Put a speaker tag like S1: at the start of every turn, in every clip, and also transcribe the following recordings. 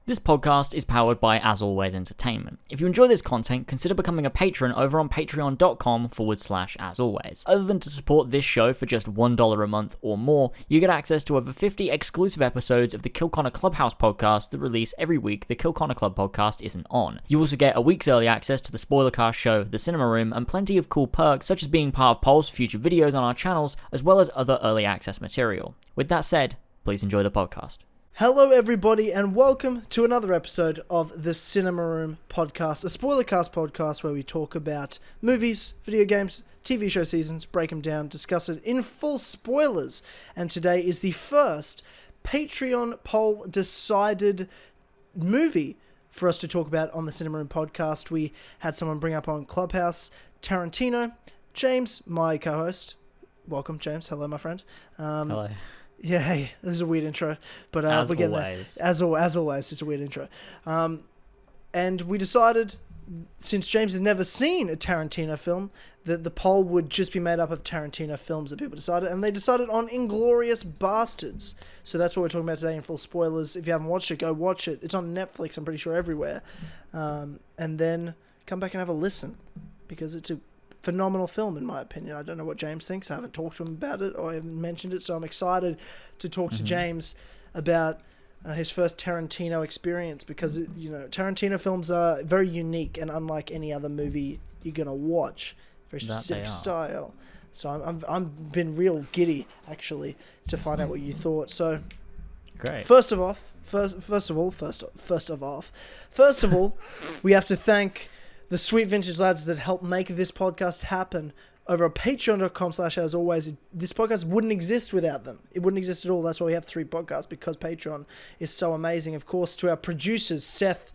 S1: This podcast is powered by As Always Entertainment. If you enjoy this content, consider becoming a patron over on patreon.com/asalways. Other than to support this show for just $1 a month or more, you get access to over 50 exclusive episodes of the Kill Connor Clubhouse podcast that release every week the Kill Connor Club podcast isn't on. You also get a week's early access to the Spoilercast show, The Cinema Room, and plenty of cool perks such as being part of polls for future videos on our channels, as well as other early access material. With that said, please enjoy the podcast.
S2: Hello everybody and welcome to another episode of the Cinema Room podcast, a spoilercast podcast where we talk about movies, video games, TV show seasons, break them down, discuss it in full spoilers. And today is the first Patreon poll decided movie for us to talk about on the Cinema Room podcast. We had someone bring up on Clubhouse, Tarantino. James, my co-host. Welcome, James. Hello, my friend.
S1: Hello.
S2: Yeah, hey, this is a weird intro, but we're getting there. As always, it's a weird intro. And we decided, since James had never seen a Tarantino film, that the poll would just be made up of Tarantino films that people decided, and they decided on Inglorious Basterds. So that's what we're talking about today in full spoilers. If you haven't watched it, go watch it. It's on Netflix, I'm pretty sure, everywhere. And then come back and have a listen, because it's a phenomenal film, in my opinion. I don't know what James thinks. I haven't talked to him about it, or I haven't mentioned it, so I'm excited to talk to James about his first Tarantino experience, because Tarantino films are very unique and unlike any other movie you're gonna watch. Very specific style. So I'm been real giddy actually to find out what you thought. So
S1: great.
S2: First of all, we have to thank the sweet vintage lads that helped make this podcast happen over at patreon.com/asalways. This podcast wouldn't exist without them. It wouldn't exist at all. That's why we have 3 podcasts, because Patreon is so amazing. Of course, to our producers, Seth,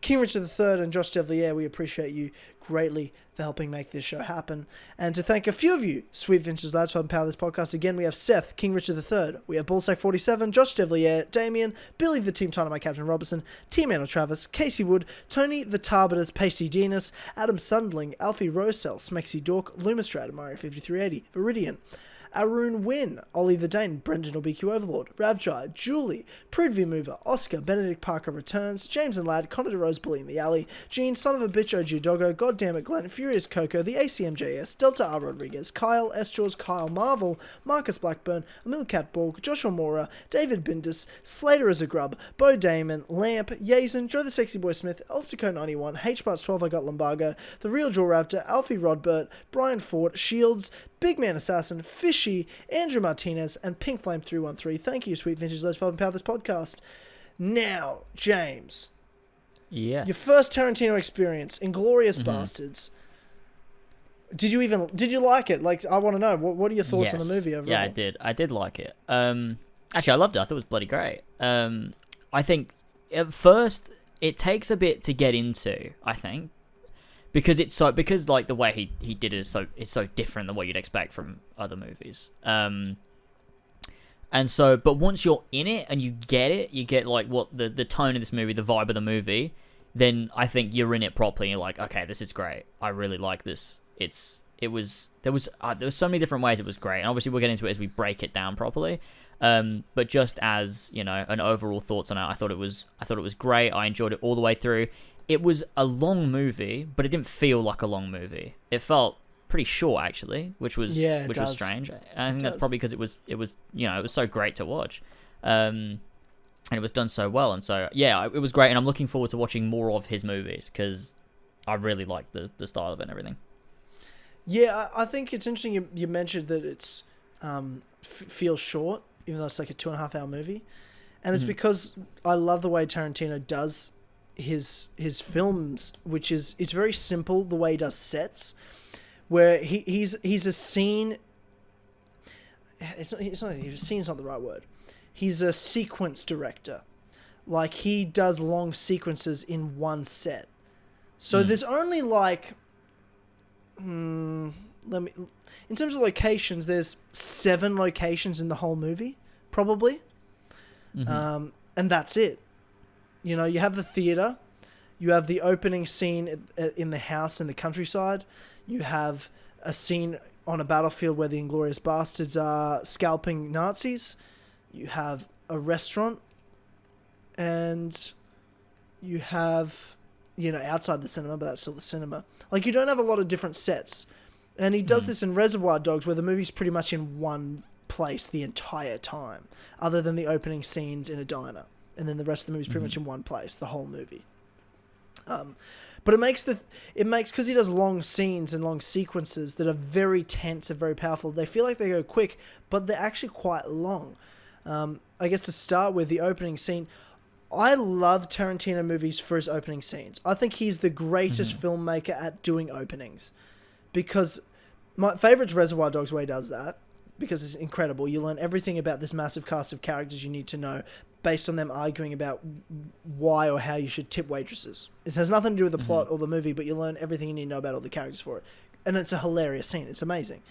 S2: King Richard III, and Josh Devillier, we appreciate you greatly for helping make this show happen. And to thank a few of you, sweet vintage lads, for helping power this podcast. Again, we have Seth, King Richard III. We have Ballsack47, Josh Devillier, Damian, Billy the Team Tynamite Captain Robertson, Tman Travis, Casey Wood, Tony the Tarbiters, Pasty, Denis, Adam Sundling, Alfie Rowsell, Smexy Dork, Lumistrad, Mario 5380, Viridian, Arun Wynn, Ollie The Dane, Brendan BQ Overlord, Ravjai, Julie, Prudhvi Muvva, Oscar, Benedict Parker Returns, James and Lad, Connor Durose Bully in the Alley, Gene, Son of a Bitch Ogeaidogo, Goddammit Glenn, Furious Coco, the ACMJS, Delta R Rodriguez, Kyle, S. Jaws, Kyle Marvel, Marcus Blackburn, Emil Katborg, Joshua Mora, David Bindus, Slater as a Grub, Bo Damon, Lamp, Yazen, Joe the Sexy Boi Smith, Elstico91, H-Parts12 I Got Lumbago, The Real Jaw Raptor, Alfie Rodbert, Brian Ford, Shields, Big Man Assassin, Fishy, Andrew Martinez, and Pink Flame 313. Thank you, sweet vintage lads, for helping power this podcast. Now, James.
S1: Yeah.
S2: Your first Tarantino experience, Inglorious Basterds. Did you like it? Like, I want to know, what are your thoughts on the movie overall?
S1: Yeah, I did. I did like it. Actually, I loved it. I thought it was bloody great. I think at first it takes a bit to get into, I think. Because like the way he did it is so different than what you'd expect from other movies. And so, but once you're in it and you get like what the tone of this movie, the vibe of the movie, then I think you're in it properly. And you're like, okay, this is great. I really like this. There was so many different ways it was great. And obviously we'll get into it as we break it down properly. But just as, an overall thoughts on it, I thought it was great. I enjoyed it all the way through. It was a long movie, but it didn't feel like a long movie. It felt pretty short actually, which was strange. I think that's probably because it was so great to watch, and it was done so well. And so yeah, it was great, and I'm looking forward to watching more of his movies because I really like the style of it and everything.
S2: Yeah, I think it's interesting you mentioned that it's feels short, even though it's like a 2.5 hour movie, and it's because I love the way Tarantino does his films, which is, it's very simple the way he does sets, where he's a scene. Scene's not the right word. He's a sequence director. Like, he does long sequences in one set. So there's only like, in terms of locations, there's 7 locations in the whole movie, probably, and that's it. You have the theater, you have the opening scene in the house in the countryside, you have a scene on a battlefield where the Inglorious Basterds are scalping Nazis, you have a restaurant, and You have, outside the cinema, but that's still the cinema. Like, you don't have a lot of different sets. And he does this in Reservoir Dogs, where the movie's pretty much in one place the entire time, other than the opening scenes in a diner. And then the rest of the movie's pretty much in one place, the whole movie. But it makes, because he does long scenes and long sequences that are very tense and very powerful. They feel like they go quick, but they're actually quite long. I guess to start with, the opening scene, I love Tarantino movies for his opening scenes. I think he's the greatest filmmaker at doing openings, because my favorite's Reservoir Dogs, where he does that, because it's incredible. You learn everything about this massive cast of characters you need to know, based on them arguing about why or how you should tip waitresses. It has nothing to do with the plot or the movie, but you learn everything you need to know about all the characters for it. And it's a hilarious scene. It's amazing.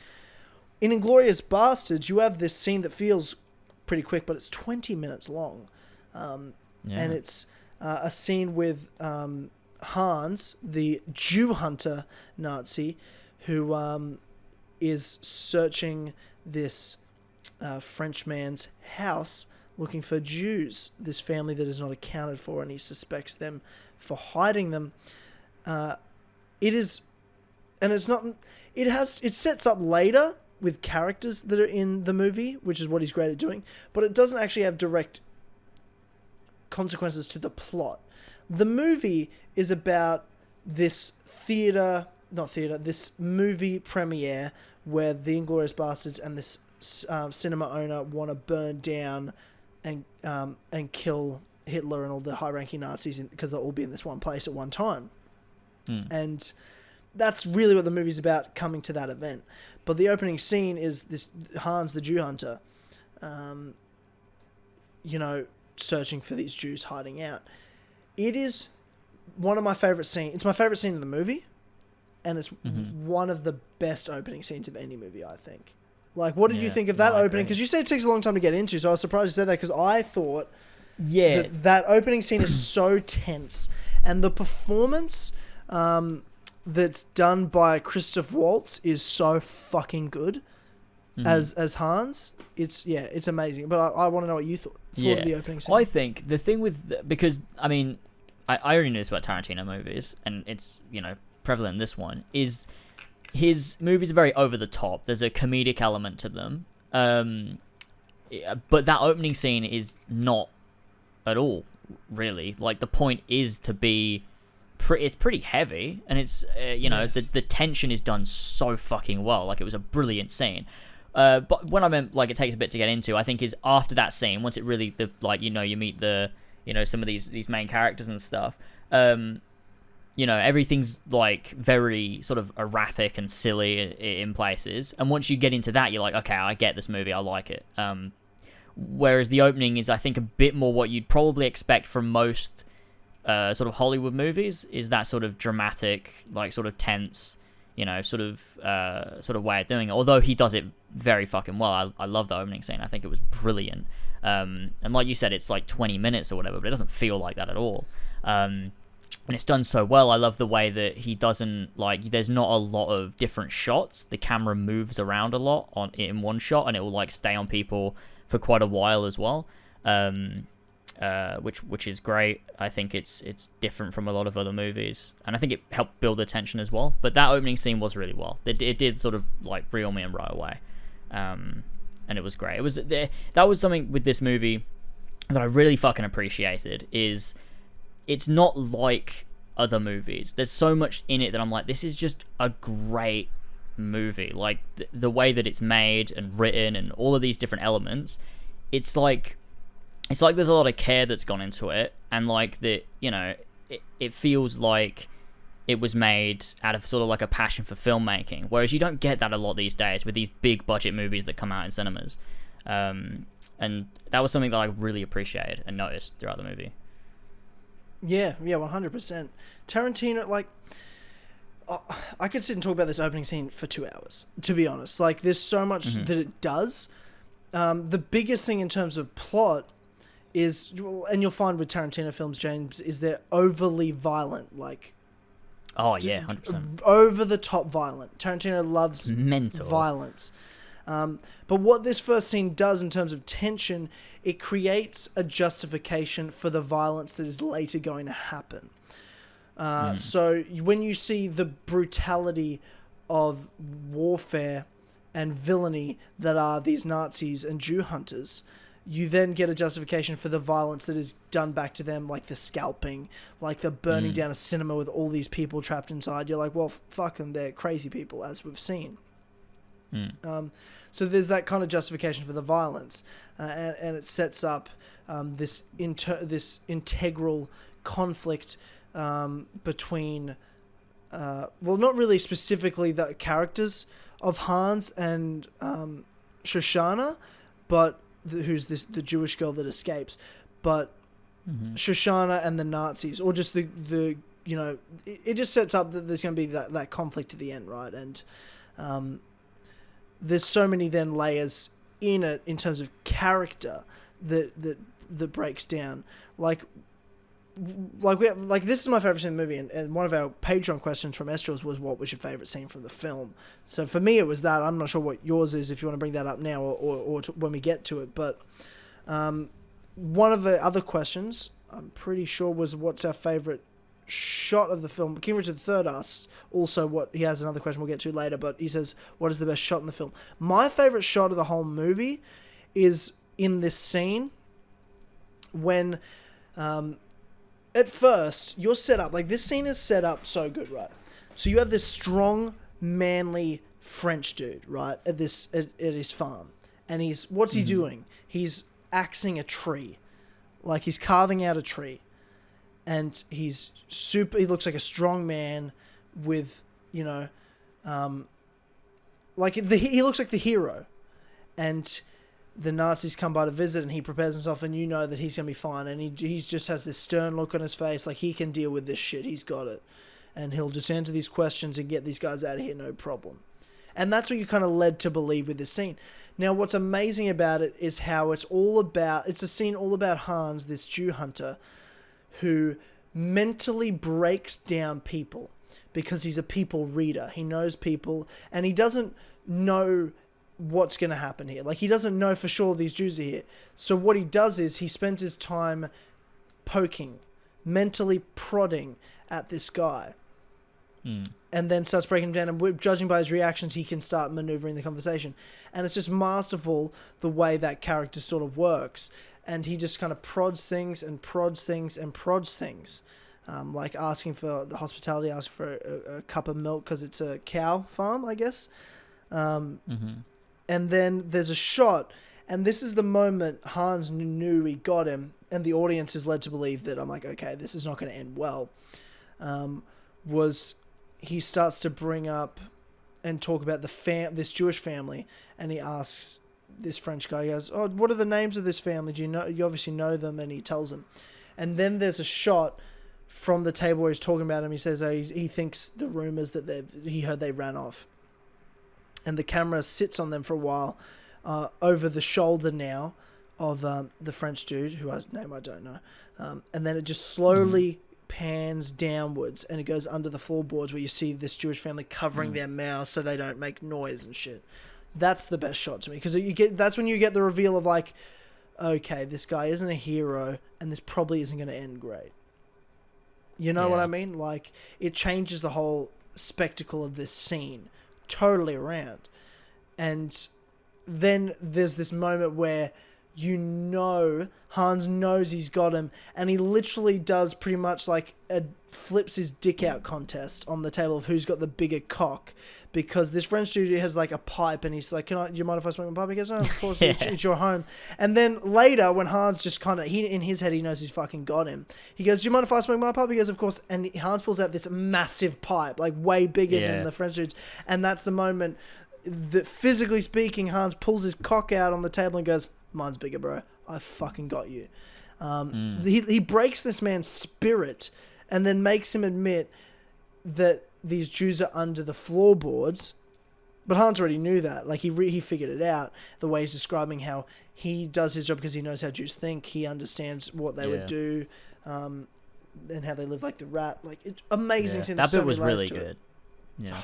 S2: In Inglorious Basterds, you have this scene that feels pretty quick, but it's 20 minutes long. And it's a scene with Hans, the Jew hunter Nazi, who is searching this French man's house looking for Jews, this family that is not accounted for, and he suspects them for hiding them. It sets up later with characters that are in the movie, which is what he's great at doing, but it doesn't actually have direct consequences to the plot. The movie is about this this movie premiere where the Inglorious Basterds and this cinema owner want to burn down and kill Hitler and all the high-ranking Nazis because they'll all be in this one place at one time. And that's really what the movie's about, coming to that event. But the opening scene is this Hans, the Jew hunter, searching for these Jews hiding out. It is one of my favorite scenes. It's my favorite scene in the movie, and it's one of the best opening scenes of any movie, I think. Like, what did you think of that opening? Because you said it takes a long time to get into, so I was surprised you said that, because I thought that opening scene is so tense. And the performance that's done by Christoph Waltz is so fucking good as Hans. It's amazing. But I want to know what you thought of the opening scene.
S1: I think the thing with... Because, I mean, I already knew this about Tarantino movies, and it's, prevalent in this one, is... His movies are very over the top. There's a comedic element to them. But that opening scene is not at all, really. Like, the point is to be... it's pretty heavy, and it's, the tension is done so fucking well. Like, it was a brilliant scene. But when I meant, like, it takes a bit to get into, I think is after that scene, once it really, you meet the, some of these main characters and stuff, everything's like very sort of erratic and silly in places. And once you get into that, you're like, okay, I get this movie. I like it. Whereas the opening is, I think, a bit more what you'd probably expect from most sort of Hollywood movies, is that sort of dramatic, like sort of tense, sort of way of doing it. Although he does it very fucking well. I love the opening scene. I think it was brilliant. And like you said, it's like 20 minutes or whatever, but it doesn't feel like that at all. And it's done so well. I love the way that he doesn't, like, there's not a lot of different shots. The camera moves around a lot in one shot, and it will like stay on people for quite a while as well. Which is great. I think it's different from a lot of other movies, and I think it helped build the tension as well. But that opening scene was really well. It did sort of like reel me in right away, and it was great. That was something with this movie that I really fucking appreciated. Is it's not like other movies. There's so much in it that I'm like, this is just a great movie. Like the way that it's made and written and all of these different elements, it's like there's a lot of care that's gone into it, and like that, it feels like it was made out of sort of like a passion for filmmaking, whereas you don't get that a lot these days with these big budget movies that come out in cinemas. And that was something that I really appreciated and noticed throughout the movie.
S2: Yeah, 100%. Tarantino, like, I could sit and talk about this opening scene for 2 hours, to be honest. Like, there's so much that it does. The biggest thing in terms of plot is, and you'll find with Tarantino films, James, is they're overly violent, like...
S1: Oh, yeah, 100%.
S2: Over-the-top violent. Tarantino loves
S1: mental
S2: violence. But what this first scene does in terms of tension, it creates a justification for the violence that is later going to happen. So when you see the brutality of warfare and villainy that are these Nazis and Jew hunters, you then get a justification for the violence that is done back to them, like the scalping, like the burning down a cinema with all these people trapped inside. You're like, well, fuck them, they're crazy people, as we've seen. So there's that kind of justification for the violence, and it sets up this integral conflict between, well, not really specifically the characters of Hans and Shoshana, but who's the Jewish girl that escapes, but Shoshana and the Nazis, or just the you know, it just sets up that there's going to be that conflict at the end, right? And there's so many then layers in it in terms of character that breaks down. Like this is my favorite scene in the movie, and one of our Patreon questions from Estrels was, what was your favorite scene from the film? So for me, it was that. I'm not sure what yours is, if you want to bring that up now or when we get to it. But one of the other questions, I'm pretty sure, was what's our favorite shot of the film. King Richard III asks also what, he has another question we'll get to later, but he says, what is the best shot in the film? My favorite shot of the whole movie is in this scene when at first you're set up, like this scene is set up so good, right? So you have this strong, manly French dude, right, at his farm, and what's he doing? He's axing a tree, like he's carving out a tree, and he looks like a strong man with, you know, he looks like the hero, and the Nazis come by to visit, and he prepares himself, and you know that he's going to be fine, and he just has this stern look on his face, like he can deal with this shit, he's got it, and he'll just answer these questions and get these guys out of here, no problem. And that's what you kind of led to believe with this scene. Now, what's amazing about it is how it's a scene all about Hans, this Jew hunter, who mentally breaks down people because he's a people reader. He knows people, and he doesn't know what's going to happen here. Like, he doesn't know for sure these Jews are here. So what he does is he spends his time poking, mentally prodding at this guy. And then starts breaking him down, and judging by his reactions, he can start maneuvering the conversation. And it's just masterful the way that character sort of works. And he just kind of prods things and prods things and prods things. Like asking for the hospitality, asking for a cup of milk because it's a cow farm, I guess. And then there's a shot, and this is the moment Hans knew he got him, and the audience is led to believe that, I'm like, okay, this is not going to end well. Was he starts to bring up and talk about this Jewish family, and he asks this French guy, he goes, oh, what are the names of this family? Do you know? You obviously know them, and he tells him. And then there's a shot from the table where he's talking about him. He says he thinks the rumors that he heard they ran off. And the camera sits on them for a while, over the shoulder now of the French dude, whose name I don't know. And then it just slowly pans downwards, and it goes under the floorboards where you see this Jewish family covering their mouths so they don't make noise and shit. That's the best shot to me, because that's when you get the reveal of, like, okay, this guy isn't a hero, and this probably isn't going to end great. You know what I mean? Like, it changes the whole spectacle of this scene totally around. And then there's this moment where Hans knows he's got him, and he literally does pretty much like flips his dick out contest on the table of who's got the bigger cock, because this French dude do has like a pipe, and he's like, do you mind if I smoke my pipe? He goes, no, of course, it's your home. And then later, when Hans just kind of, in his head, he knows he's fucking got him. He goes, do you mind if I smoke my pipe? He goes, of course. And Hans pulls out this massive pipe, like way bigger than the French dude's. And that's the moment that, physically speaking, Hans pulls his cock out on the table and goes, mine's bigger, bro. I fucking got you. He breaks this man's spirit, and then makes him admit that these Jews are under the floorboards. But Hans already knew that. Like, he figured it out, the way he's describing how he does his job because he knows how Jews think. He understands what they would do, and how they live like the rat. Like, amazing scene.
S1: That bit was really good. Yeah.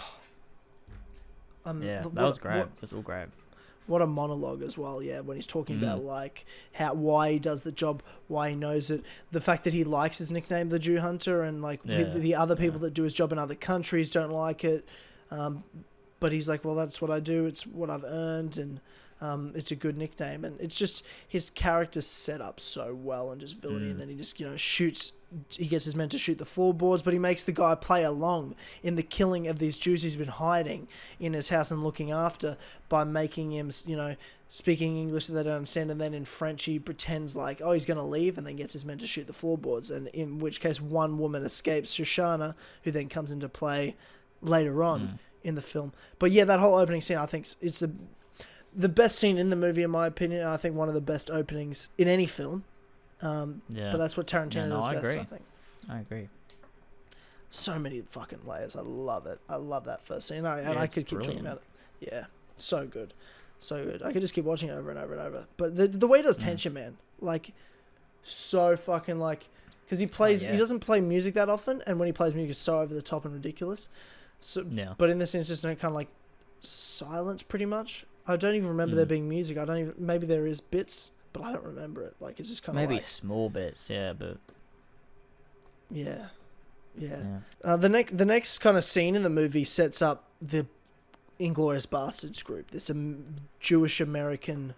S1: That was great. It was all great.
S2: What a monologue as well, yeah, when he's talking about like why he does the job, why he knows it, the fact that he likes his nickname, the Jew Hunter, and like the other people that do his job in other countries don't like it, but he's like, well, that's what I do, it's what I've earned, and it's a good nickname, and it's just his character's set up so well, and just villainy, and then he just shoots. He gets his men to shoot the floorboards, but he makes the guy play along in the killing of these Jews he's been hiding in his house and looking after by making him, speaking English that they don't understand, and then in French he pretends like, oh, he's going to leave, and then gets his men to shoot the floorboards, and in which case one woman escapes, Shoshana, who then comes into play later on in the film. But yeah, that whole opening scene, I think it's the best scene in the movie, in my opinion, and I think one of the best openings in any film. But that's what Tarantino does best, I think.
S1: I agree.
S2: So many fucking layers. I love it. I love that first scene. I could keep talking about it. Yeah, so good. So good. I could just keep watching it over and over and over. But the way he does tension, man, like, so fucking, like, because he doesn't play music that often, and when he plays music, it's so over the top and ridiculous. So, but in this sense, just kind of like silence, pretty much. I don't even remember there being music. Maybe there is bits, but I don't remember it. Like, it's just kind of
S1: maybe small bits, but
S2: yeah. The next kind of scene in the movie sets up the Inglorious Basterds group, this Jewish American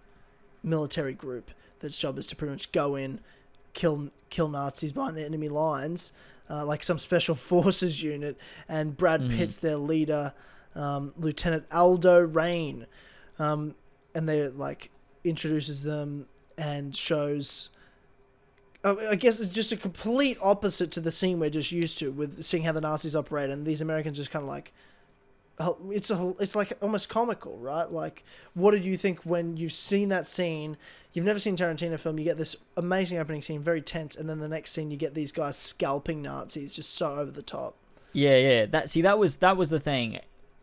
S2: military group that's job is to pretty much go in, kill Nazis behind enemy lines, like some special forces unit, and Brad Pitt's their leader, Lieutenant Aldo Rain. And they like introduces them and shows, I guess it's just a complete opposite to the scene we're just used to with seeing how the Nazis operate, and these Americans just kind of like, it's like almost comical, right? Like, what did you think when you've seen that scene? You've never seen Tarantino film, you get this amazing opening scene, very tense, and then the next scene you get these guys scalping Nazis, just so over the top.
S1: Yeah. That was the thing.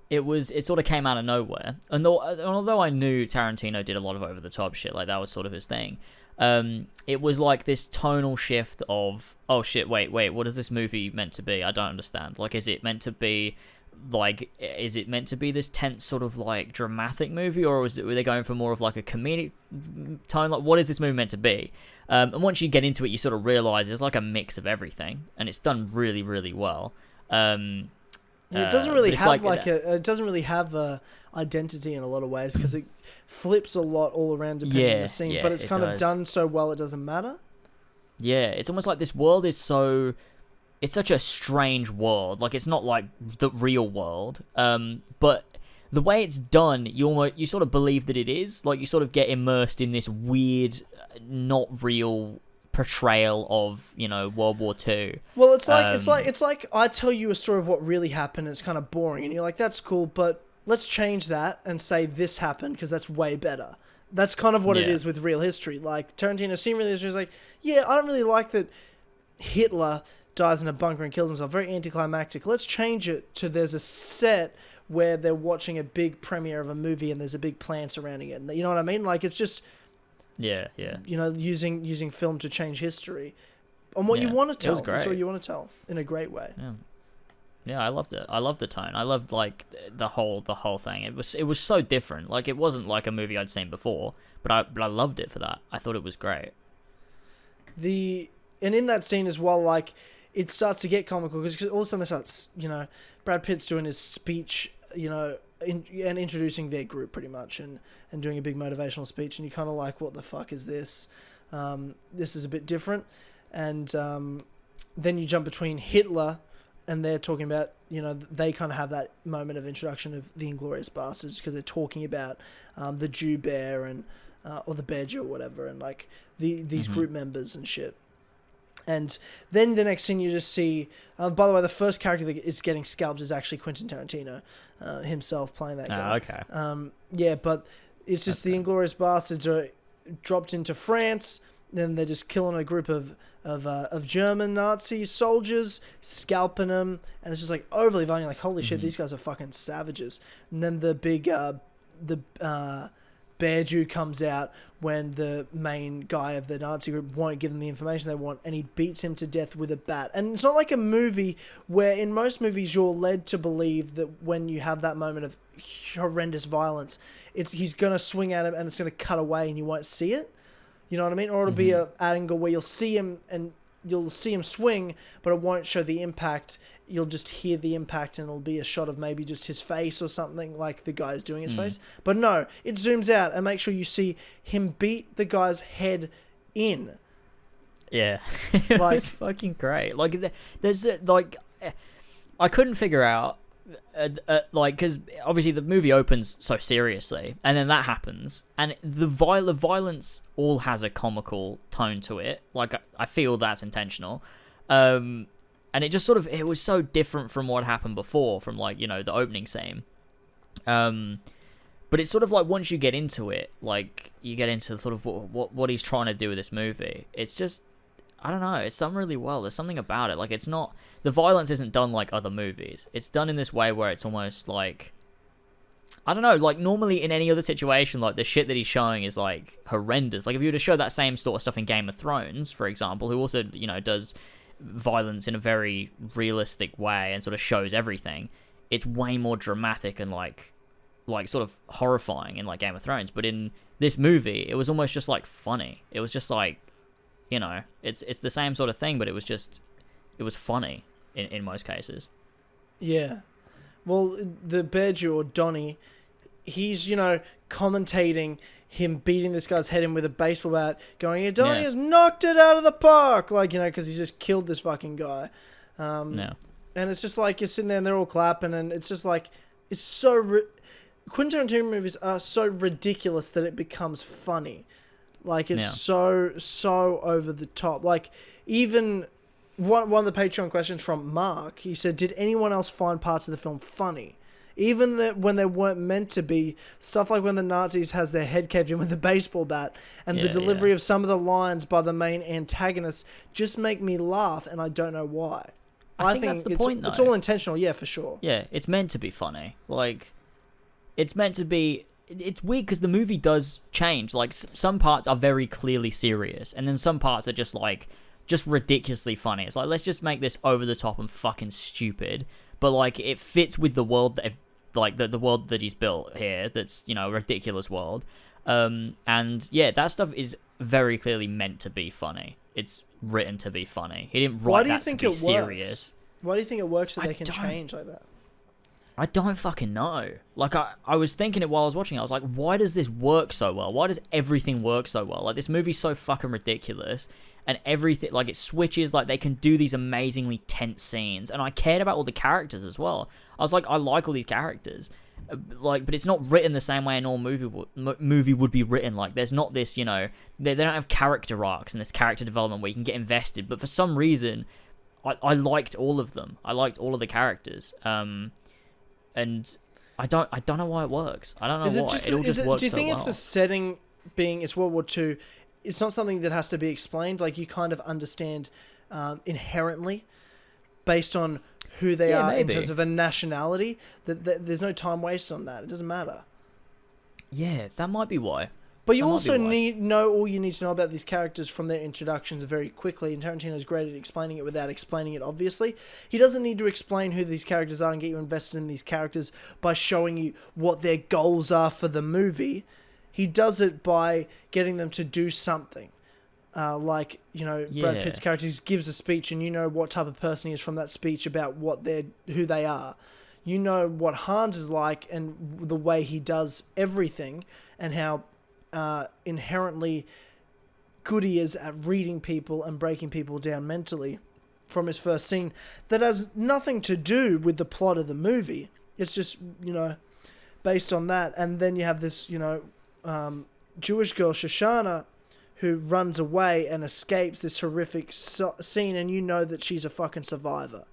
S1: It sort of came out of nowhere. And although I knew Tarantino did a lot of over-the-top shit, like that was sort of his thing, it was like this tonal shift of, oh shit, wait, what is this movie meant to be? I don't understand. Like, is it meant to be this tense sort of like dramatic movie, or were they going for more of like a comedic tone? Like, what is this movie meant to be? And once you get into it, you sort of realize it's like a mix of everything, and it's done really, really well.
S2: It doesn't really have it doesn't really have a identity in a lot of ways, because it flips a lot all around depending on the scene, but it's kind of done so well it doesn't matter. Yeah,
S1: it's almost like this world is it's such a strange world. Like, it's not like the real world, but the way it's done, you sort of believe that it is. Like, you sort of get immersed in this weird, not real portrayal of World War II.
S2: Well, it's like I tell you a story of what really happened, and it's kind of boring, and you're like, that's cool, but let's change that and say this happened because that's way better. That's kind of what it is with real history. Like, Tarantino seen real history is like, yeah, I don't really like that Hitler dies in a bunker and kills himself. Very anticlimactic. Let's change it to there's a set where they're watching a big premiere of a movie and there's a big plan surrounding it. You know what I mean? Like, it's just using film to change history on what you want to tell. That's what you want to tell in a great way.
S1: Yeah, I loved it. I loved the tone. I loved like the whole thing. It was so different. Like, it wasn't like a movie I'd seen before, but I loved it for that. I thought it was great.
S2: And in that scene as well, like, it starts to get comical because all of a sudden they starts, Brad Pitt's doing his speech, and introducing their group pretty much, and doing a big motivational speech, and you're kind of like, what the fuck is this? This is a bit different. And then you jump between Hitler, and they're talking about, they kind of have that moment of introduction of the Inglorious Basterds, because they're talking about the Jew bear and or the bear Jew or whatever, and like these group members and shit. And then the next scene you just see, by the way, the first character that is getting scalped is actually Quentin Tarantino himself playing that guy.
S1: Okay.
S2: Yeah, but it's just the Inglorious Basterds are dropped into France, then they're just killing a group of German Nazi soldiers, scalping them, and it's just like overly violent. You're like, holy shit, these guys are fucking savages. And then the big Bear Jew comes out when the main guy of the Nazi group won't give them the information they want, and he beats him to death with a bat. And it's not like a movie where in most movies you're led to believe that when you have that moment of horrendous violence, he's going to swing at him and it's going to cut away and you won't see it. You know what I mean? Or it'll be an angle where you'll see him and you'll see him swing, but it won't show the impact. You'll just hear the impact and it'll be a shot of maybe just his face or something, like the guy's doing his face. But no, it zooms out and makes sure you see him beat the guy's head in.
S1: Yeah. It was fucking great. Like, there's, like, I couldn't figure out, like, because obviously the movie opens so seriously, and then that happens, and the violence all has a comical tone to it. Like, I feel that's intentional. And it just sort of, it was so different from what happened before, from, like, you know, the opening scene. But it's sort of like, once you get into it, like, you get into sort of what he's trying to do with this movie. It's just, I don't know, it's done really well. There's something about it. Like, it's not, the violence isn't done like other movies. It's done in this way where it's almost like, I don't know, like, normally in any other situation, like, the shit that he's showing is, like, horrendous. Like, if you were to show that same sort of stuff in Game of Thrones, for example, who also, you know, does violence in a very realistic way and sort of shows everything, it's way more dramatic and like sort of horrifying in, like, Game of Thrones. But in this movie, it was almost just, like, funny. It was just like, you know, it's the same sort of thing, but it was funny in most cases. Yeah.
S2: Well, the Bear Jew, or Donnie, he's, you know, commentating him beating this guy's head in with a baseball bat, going, yeah, Donnie has knocked it out of the park, like, you know, because he's just killed this fucking guy. And it's just like, you're sitting there and they're all clapping, and it's just like, it's so... Quentin Tarantino movies are so ridiculous that it becomes funny. Like, it's so over the top. Like, even one of the Patreon questions from Mark, he said, did anyone else find parts of the film funny? Even when they weren't meant to be, stuff like when the Nazis has their head caved in with a baseball bat, and the delivery of some of the lines by the main antagonist just make me laugh, and I don't know why.
S1: I think that's the point, though.
S2: It's all intentional, yeah, for sure.
S1: Yeah, it's meant to be funny. Like, it's meant to be... It's weird because the movie does change. Like, some parts are very clearly serious, and then some parts are just, like, just ridiculously funny. It's like, let's just make this over the top and fucking stupid, but, like, it fits with the world that... like the world that he's built here, that's, you know, a ridiculous world. And yeah, that stuff is very clearly meant to be funny. It's written to be funny. He didn't write that to be serious.
S2: Why do you think it works that they can change like that?
S1: I don't fucking know. Like, I was thinking it while I was watching it. I was like, why does this work so well? Why does everything work so well? Like, this movie's so fucking ridiculous, and everything, like, it switches, like, they can do these amazingly tense scenes, and I cared about all the characters as well. I was like, I like all these characters, like, but it's not written the same way an all movie would be written. Like, there's not this, you know, they don't have character arcs and this character development where you can get invested, but for some reason, I liked all of them. I liked all of the characters, and I don't know why it works. I don't know why. It all just works.
S2: Do you think
S1: so
S2: it's the setting being it's World War II? It's not something that has to be explained. Like, you kind of understand inherently, based on who they are in terms of a nationality. That there's no time waste on that. It doesn't matter.
S1: Yeah, that might be why.
S2: But you also know all you need to know about these characters from their introductions very quickly, and Tarantino's great at explaining it without explaining it, obviously. He doesn't need to explain who these characters are and get you invested in these characters by showing you what their goals are for the movie. He does it by getting them to do something. Like, you know, Brad Pitt's character gives a speech, and you know what type of person he is from that speech about who they are. You know what Hans is like and the way he does everything, and how inherently good he is at reading people and breaking people down mentally from his first scene. That has nothing to do with the plot of the movie. It's just, you know, based on that. And then you have this, you know, Jewish girl, Shoshana, who runs away and escapes this horrific scene, and you know that she's a fucking survivor.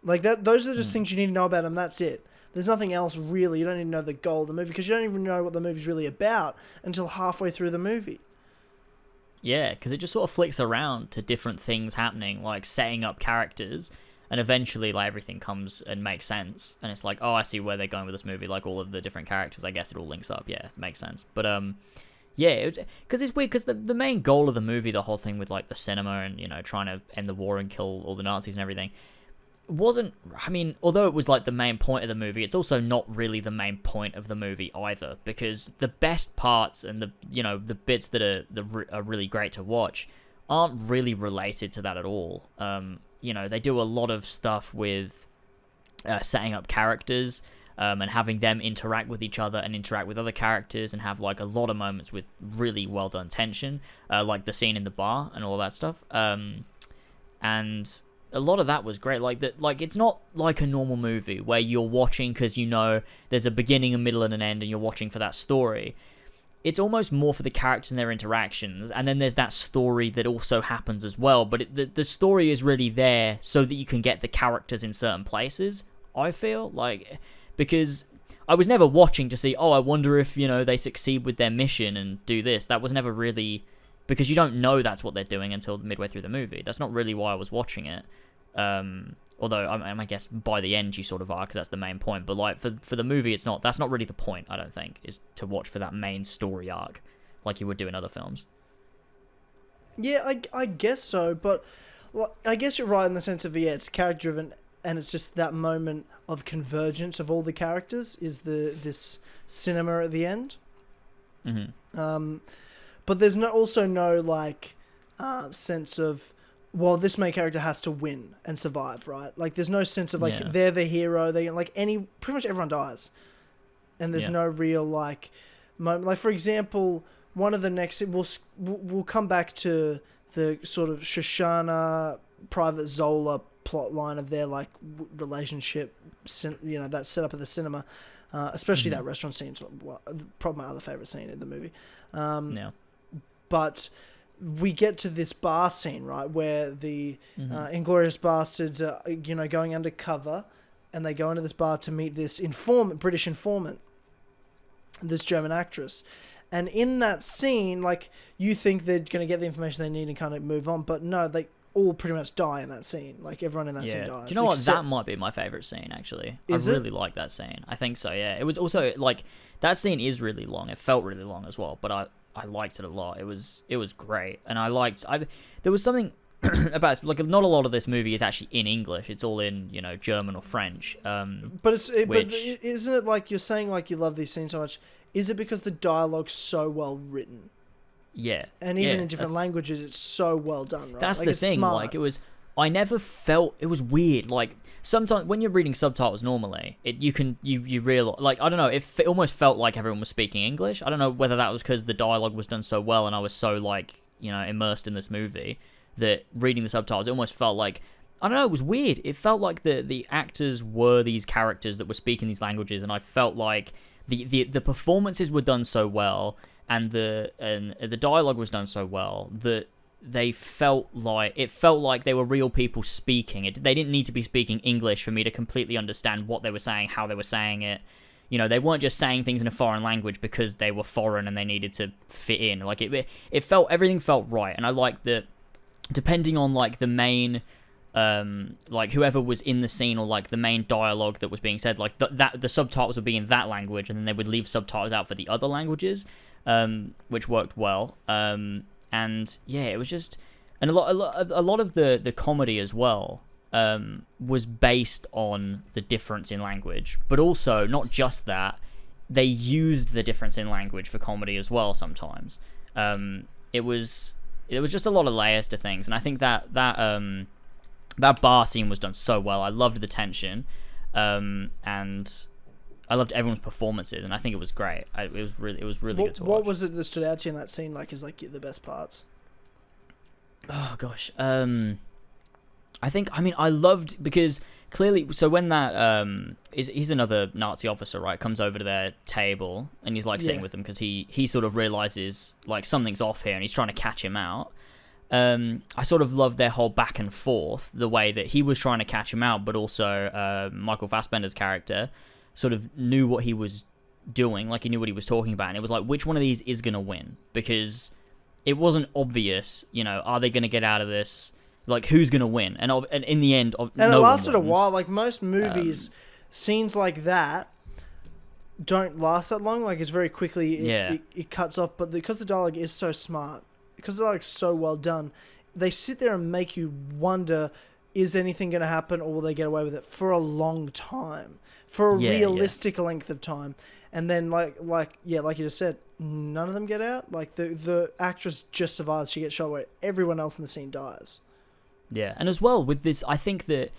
S2: Like, that. Those are just things you need to know about, and that's it. There's nothing else really. You don't even know the goal of the movie, because you don't even know what the movie's really about until halfway through the movie.
S1: Yeah, because it just sort of flicks around to different things happening, like setting up characters, and eventually like everything comes and makes sense, and it's like, oh, I see where they're going with this movie, like all of the different characters, I guess it all links up. Yeah, it makes sense. But yeah, it's because it's weird because the main goal of the movie, the whole thing with like the cinema and, you know, trying to end the war and kill all the Nazis and everything, wasn't, I mean, although it was like the main point of the movie, it's also not really the main point of the movie either, because the best parts and the, you know, the bits that are really great to watch aren't really related to that at all. You know, they do a lot of stuff with setting up characters, and having them interact with each other and interact with other characters, and have like a lot of moments with really well done tension, like the scene in the bar and all that stuff. And a lot of that was great. Like that, like it's not like a normal movie where you're watching because you know there's a beginning, a middle, and an end, and you're watching for that story. It's almost more for the characters and their interactions, and then there's that story that also happens as well. But the story is really there so that you can get the characters in certain places, I feel like, because I was never watching to see, oh, I wonder if, you know, they succeed with their mission and do this. That was never really, because you don't know that's what they're doing until midway through the movie. That's not really why I was watching it. Although I guess by the end you sort of are, because that's the main point. But like for the movie, that's not really the point. I don't think, is to watch for that main story arc, like you would do in other films.
S2: Yeah, I guess so, but well, I guess you're right in the sense of, yeah, it's character driven, and it's just that moment of convergence of all the characters is this cinema at the end.
S1: Mm-hmm.
S2: But there's also no like sense of, well, this main character has to win and survive, right? Like, there's no sense of, like, they're the hero. They, like, pretty much everyone dies. And there's no real, like, moment. Like, for example, one of the next, we'll come back to the sort of Shoshana, Private Zola plot line of their, like, relationship, you know, that set up at the cinema. Especially that restaurant scene. It's probably my other favorite scene in the movie. But we get to this bar scene, right, where the Inglorious Bastards are, you know, going undercover, and they go into this bar to meet this British informant, this German actress. And in that scene, like, you think they're going to get the information they need and kind of move on, but no, they all pretty much die in that scene. Like, everyone in that scene dies.
S1: Do you know what? That might be my favourite scene, actually. I really like that scene. I think so, yeah. It was also, like, that scene is really long. It felt really long as well, but I liked it a lot. It was great, and there was something about it, like, not a lot of this movie is actually in English. It's all in, you know, German or French.
S2: But isn't it like you're saying, like, you love these scenes so much? Is it because the dialogue's so well written?
S1: Yeah,
S2: and even in different languages, it's so well done. Right?
S1: That's
S2: like,
S1: the thing.
S2: Smart.
S1: Like, it was. I never felt it was weird. Like, sometimes when you're reading subtitles normally, you realize, like, I don't know, it almost felt like everyone was speaking English. I don't know whether that was because the dialogue was done so well and I was so, like, you know, immersed in this movie that reading the subtitles, it almost felt like, I don't know, it was weird. It felt like the actors were these characters that were speaking these languages, and I felt like the performances were done so well, and the dialogue was done so well that it felt like they were real people speaking it. They didn't need to be speaking English for me to completely understand what they were saying, how they were saying it. You know, they weren't just saying things in a foreign language because they were foreign and they needed to fit in. Like, everything felt right, and I liked that. Depending on, like, the main, like, whoever was in the scene, or, like, the main dialogue that was being said, like, the subtitles would be in that language, and then they would leave subtitles out for the other languages, which worked well. And yeah, it was just, and a lot of the comedy as well was based on the difference in language, but also not just that, they used the difference in language for comedy as well. Sometimes it was just a lot of layers to things, and I think that bar scene was done so well. I loved the tension, and I loved everyone's performances, and I think it was great. It was really good to watch. What
S2: was it that stood out to you in that scene, like, is, like, the best parts?
S1: Oh gosh, I loved, because clearly, so when that he's another Nazi officer, right, comes over to their table and he's, like, sitting with them because he sort of realizes, like, something's off here and he's trying to catch him out. I sort of loved their whole back and forth, the way that he was trying to catch him out, but also Michael Fassbender's character sort of knew what he was doing, like, he knew what he was talking about, and it was like, which one of these is going to win? Because it wasn't obvious, you know, are they going to get out of this, Like, who's gonna win? And in the end,
S2: and
S1: no
S2: it lasted a
S1: one wins.
S2: while. Like most movies, scenes like that don't last that long. Like it's very quickly it cuts off. But because the dialogue is so smart, because the dialogue's so well done, they sit there and make you wonder: is anything going to happen, or will they get away with it for a long time, for a realistic length of time? And then like you just said, none of them get out. Like the actress just survives; she gets shot where everyone else in the scene dies.
S1: Yeah, and as well with this, I think that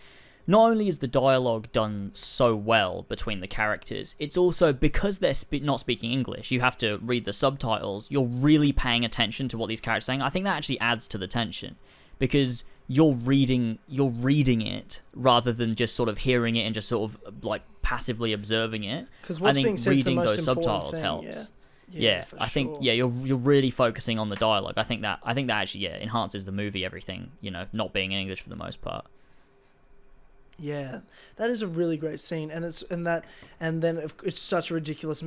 S1: not only is the dialogue done so well between the characters, it's also because they're not speaking English, you have to read the subtitles, you're really paying attention to what these characters are saying. I think that actually adds to the tension, because you're reading it rather than just sort of hearing it and just sort of like passively observing it.
S2: Because what's being said is the most
S1: those
S2: important
S1: subtitles
S2: thing,
S1: helps.
S2: Yeah,
S1: I think you're really focusing on the dialogue. I think that actually enhances the movie, everything, not being in English for the most part.
S2: Yeah, that is a really great scene, and then it's such a ridiculous,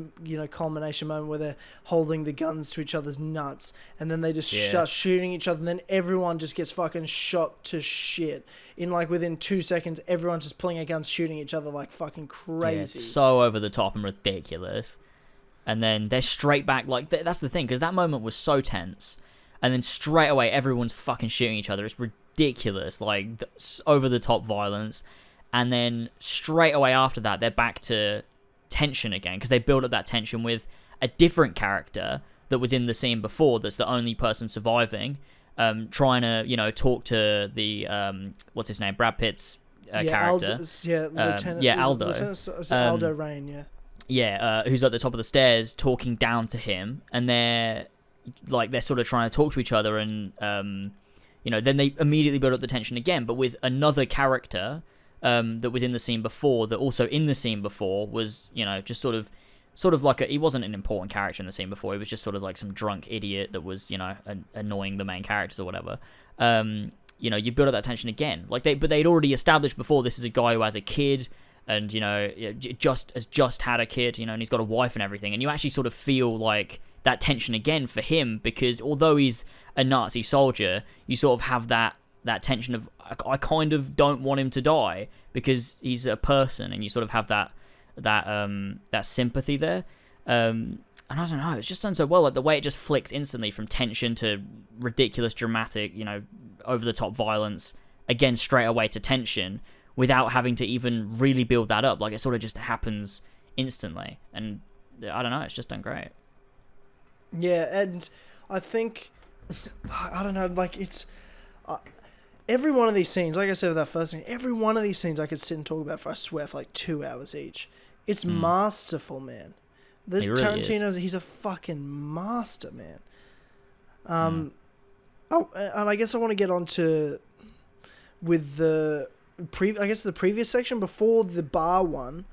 S2: culmination moment where they're holding the guns to each other's nuts, and then they just start shooting each other, and then everyone just gets fucking shot to shit. In like within 2 seconds, everyone's just pulling out guns, shooting each other like fucking crazy.
S1: Yeah, it's so over the top and ridiculous. And then they're straight back, like, that's the thing, because that moment was so tense. And then straight away, everyone's fucking shooting each other. It's ridiculous, like, over-the-top violence. And then straight away after that, they're back to tension again, because they build up that tension with a different character that was in the scene before, that's the only person surviving, trying to, talk to the, what's his name, Brad Pitt's character.
S2: Aldo. Aldo Rain, yeah.
S1: Yeah, who's at the top of the stairs talking down to him, and they're sort of trying to talk to each other, and then they immediately build up the tension again, but with another character that was in the scene before, that also in the scene before was, just sort of like he wasn't an important character in the scene before, he was just sort of like some drunk idiot that was, annoying the main characters or whatever. You build up that tension again, but they'd already established before, this is a guy who has a kid, and has just had a kid, and he's got a wife and everything, and you actually sort of feel like that tension again for him, because although he's a Nazi soldier, you sort of have that tension of, I kind of don't want him to die because he's a person, and you sort of have that sympathy there. And I don't know, it's just done so well, like the way it just flicks instantly from tension to ridiculous, dramatic, over the top violence, again straight away to tension, without having to even really build that up. Like, it sort of just happens instantly. And I don't know, it's just done great.
S2: Yeah, and I think, I don't know, like, it's... every one of these scenes, like I said with that first scene, every one of these scenes I could sit and talk about for, I swear, for like 2 hours each. It's masterful, man.
S1: He really
S2: Tarantino's, he's a fucking master, man. And I guess I want to get on to... with the... the previous section before the bar one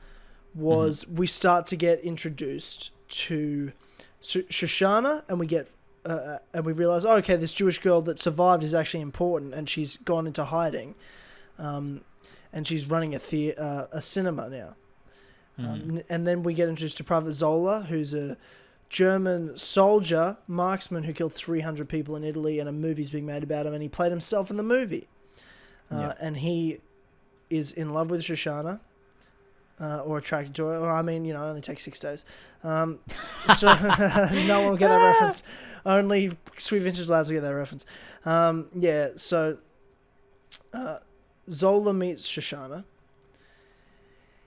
S2: was we start to get introduced to Shoshana, and we get and we realize, okay, this Jewish girl that survived is actually important, and she's gone into hiding, and she's running a cinema now. And then we get introduced to Private Zola, who's a German soldier marksman who killed 300 people in Italy, and a movie's being made about him, and he played himself in the movie. And he is in love with Shoshana, or attracted to her. Or, I mean, it only takes 6 days. So no one will get that reference. Only Sweet Vintage Lads will get that reference. So Zola meets Shoshana.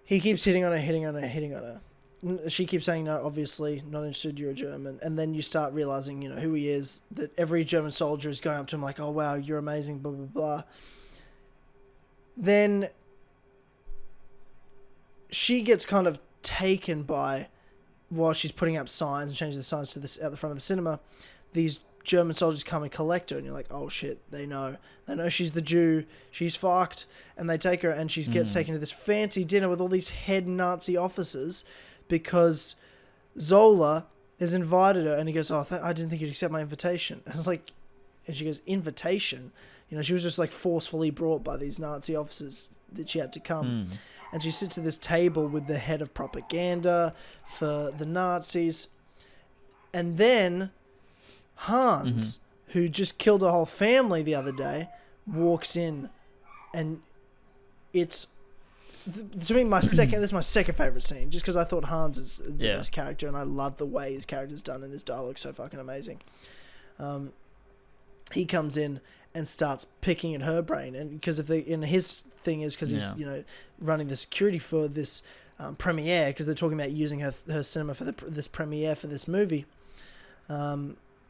S2: He keeps hitting on her. She keeps saying, no, obviously, not interested, you're a German. And then you start realizing, who he is, that every German soldier is going up to him like, oh, wow, you're amazing, blah, blah, blah. Then she gets kind of taken by, while she's putting up signs and changing the signs to this at the front of the cinema, these German soldiers come and collect her, and you're like, oh shit, they know she's the Jew, she's fucked, and they take her, and she gets taken to this fancy dinner with all these head Nazi officers, because Zola has invited her, and he goes, oh, I didn't think you'd accept my invitation. And it's like, and she goes, invitation? She was just like forcefully brought by these Nazi officers that she had to come. And she sits at this table with the head of propaganda for the Nazis. And then Hans, who just killed a whole family the other day, walks in, and it's to me this is my second favorite scene, just because I thought Hans is the best character, and I love the way his character's done, and his dialogue's so fucking amazing. He comes in and starts picking at her brain, and because his thing is because he's running the security for this premiere, because they're talking about using her cinema for this premiere for this movie.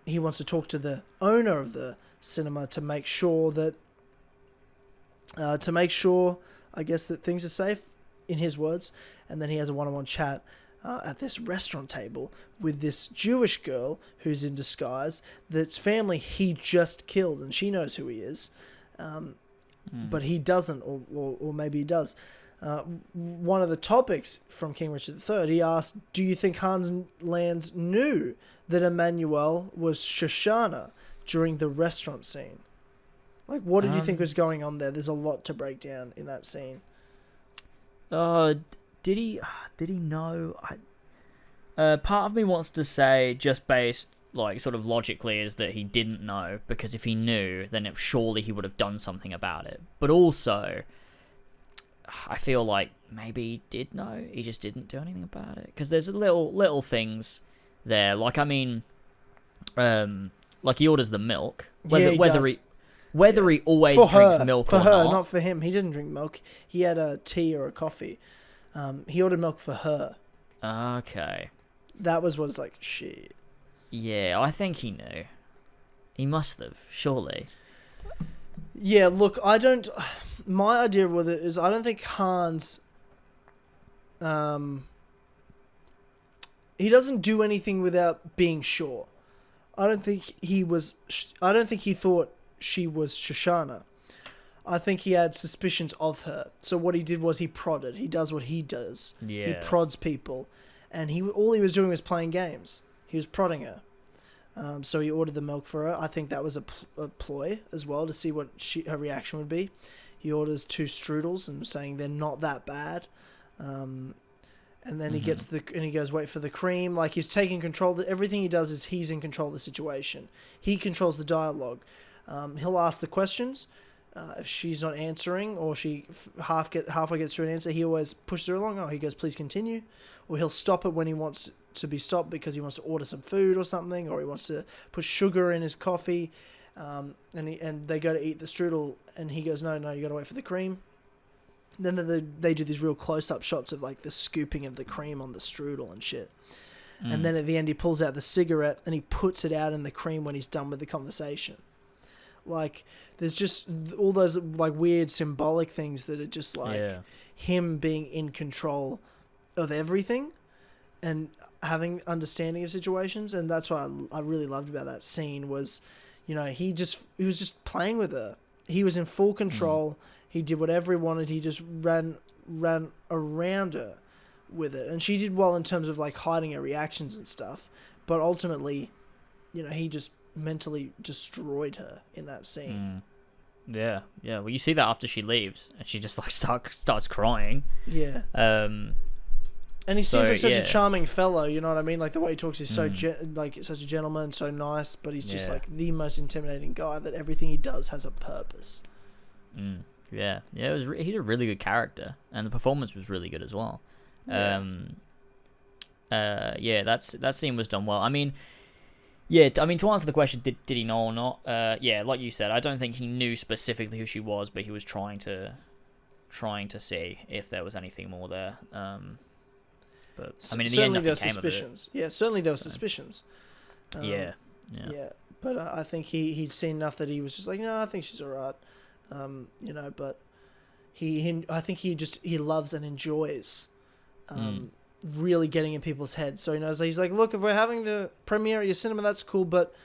S2: He wants to talk to the owner of the cinema to make sure that I guess that things are safe, in his words. And then he has a one-on-one chat at this restaurant table with this Jewish girl who's in disguise, that's family he just killed, and she knows who he is, but he doesn't, or maybe he does. One of the topics from King Richard III, he asked, do you think Hans Lands knew that Emmanuel was Shoshana during the restaurant scene? Like, what did you think was going on there? There's a lot to break down in that scene.
S1: Did he know? Part of me wants to say, just based, like, sort of logically, is that he didn't know, because if he knew, then surely he would have done something about it. But also, I feel like maybe he did know, he just didn't do anything about it. Because there's little things there. Like, I mean, like, he orders the milk. Whether he always drinks milk
S2: for
S1: or
S2: her,
S1: not.
S2: not for him. He didn't drink milk. He had a tea or a coffee. He ordered milk for her.
S1: Okay.
S2: That was what it's like, shit.
S1: Yeah, I think he knew. He must have, surely.
S2: Yeah, look, my idea with it is I don't think Hans, he doesn't do anything without being sure. I don't think he thought she was Shoshana. I think he had suspicions of her. So what he did was he prodded. He does what he does.
S1: Yeah.
S2: He prods people. And all he was doing was playing games. He was prodding her. So he ordered the milk for her. I think that was a ploy as well, to see what her reaction would be. He orders 2 strudels and saying they're not that bad. And then he gets he goes, wait for the cream. Like, he's taking control. Everything he does is he's in control of the situation. He controls the dialogue. He'll ask the questions. If she's not answering, or she halfway gets through an answer, he always pushes her along. Oh, he goes, please continue. Or he'll stop it when he wants to be stopped, because he wants to order some food or something, or he wants to put sugar in his coffee. And they go to eat the strudel, and he goes, no, you got to wait for the cream. Then they do these real close-up shots of, like, the scooping of the cream on the strudel and shit. And then at the end, he pulls out the cigarette and he puts it out in the cream when he's done with the conversation. Like, there's just all those, like, weird symbolic things that are just like him being in control of everything and having understanding of situations. And that's what I really loved about that scene was, he was just playing with her. He was in full control. He did whatever he wanted. He just ran around her with it. And she did well in terms of, like, hiding her reactions and stuff. But ultimately, he just mentally destroyed her in that scene.
S1: Yeah. Well, you see that after she leaves, and she just, like, starts crying.
S2: Yeah. And he seems like such a charming fellow. You know what I mean? Like, the way he talks is so such a gentleman, so nice. But he's just like the most intimidating guy. That everything he does has a purpose.
S1: Yeah. He's a really good character, and the performance was really good as well. That scene was done well. I mean, to answer the question, did he know or not? Like you said, I don't think he knew specifically who she was, but he was trying to see if there was anything more there. But I mean, in the end, nothing came of it.
S2: Yeah, certainly there were suspicions.
S1: Yeah.
S2: But I think he'd seen enough that he was just like, no, I think she's alright. But I think he loves and enjoys really getting in people's heads. So he's like, look, if we're having the premiere at your cinema, that's cool, but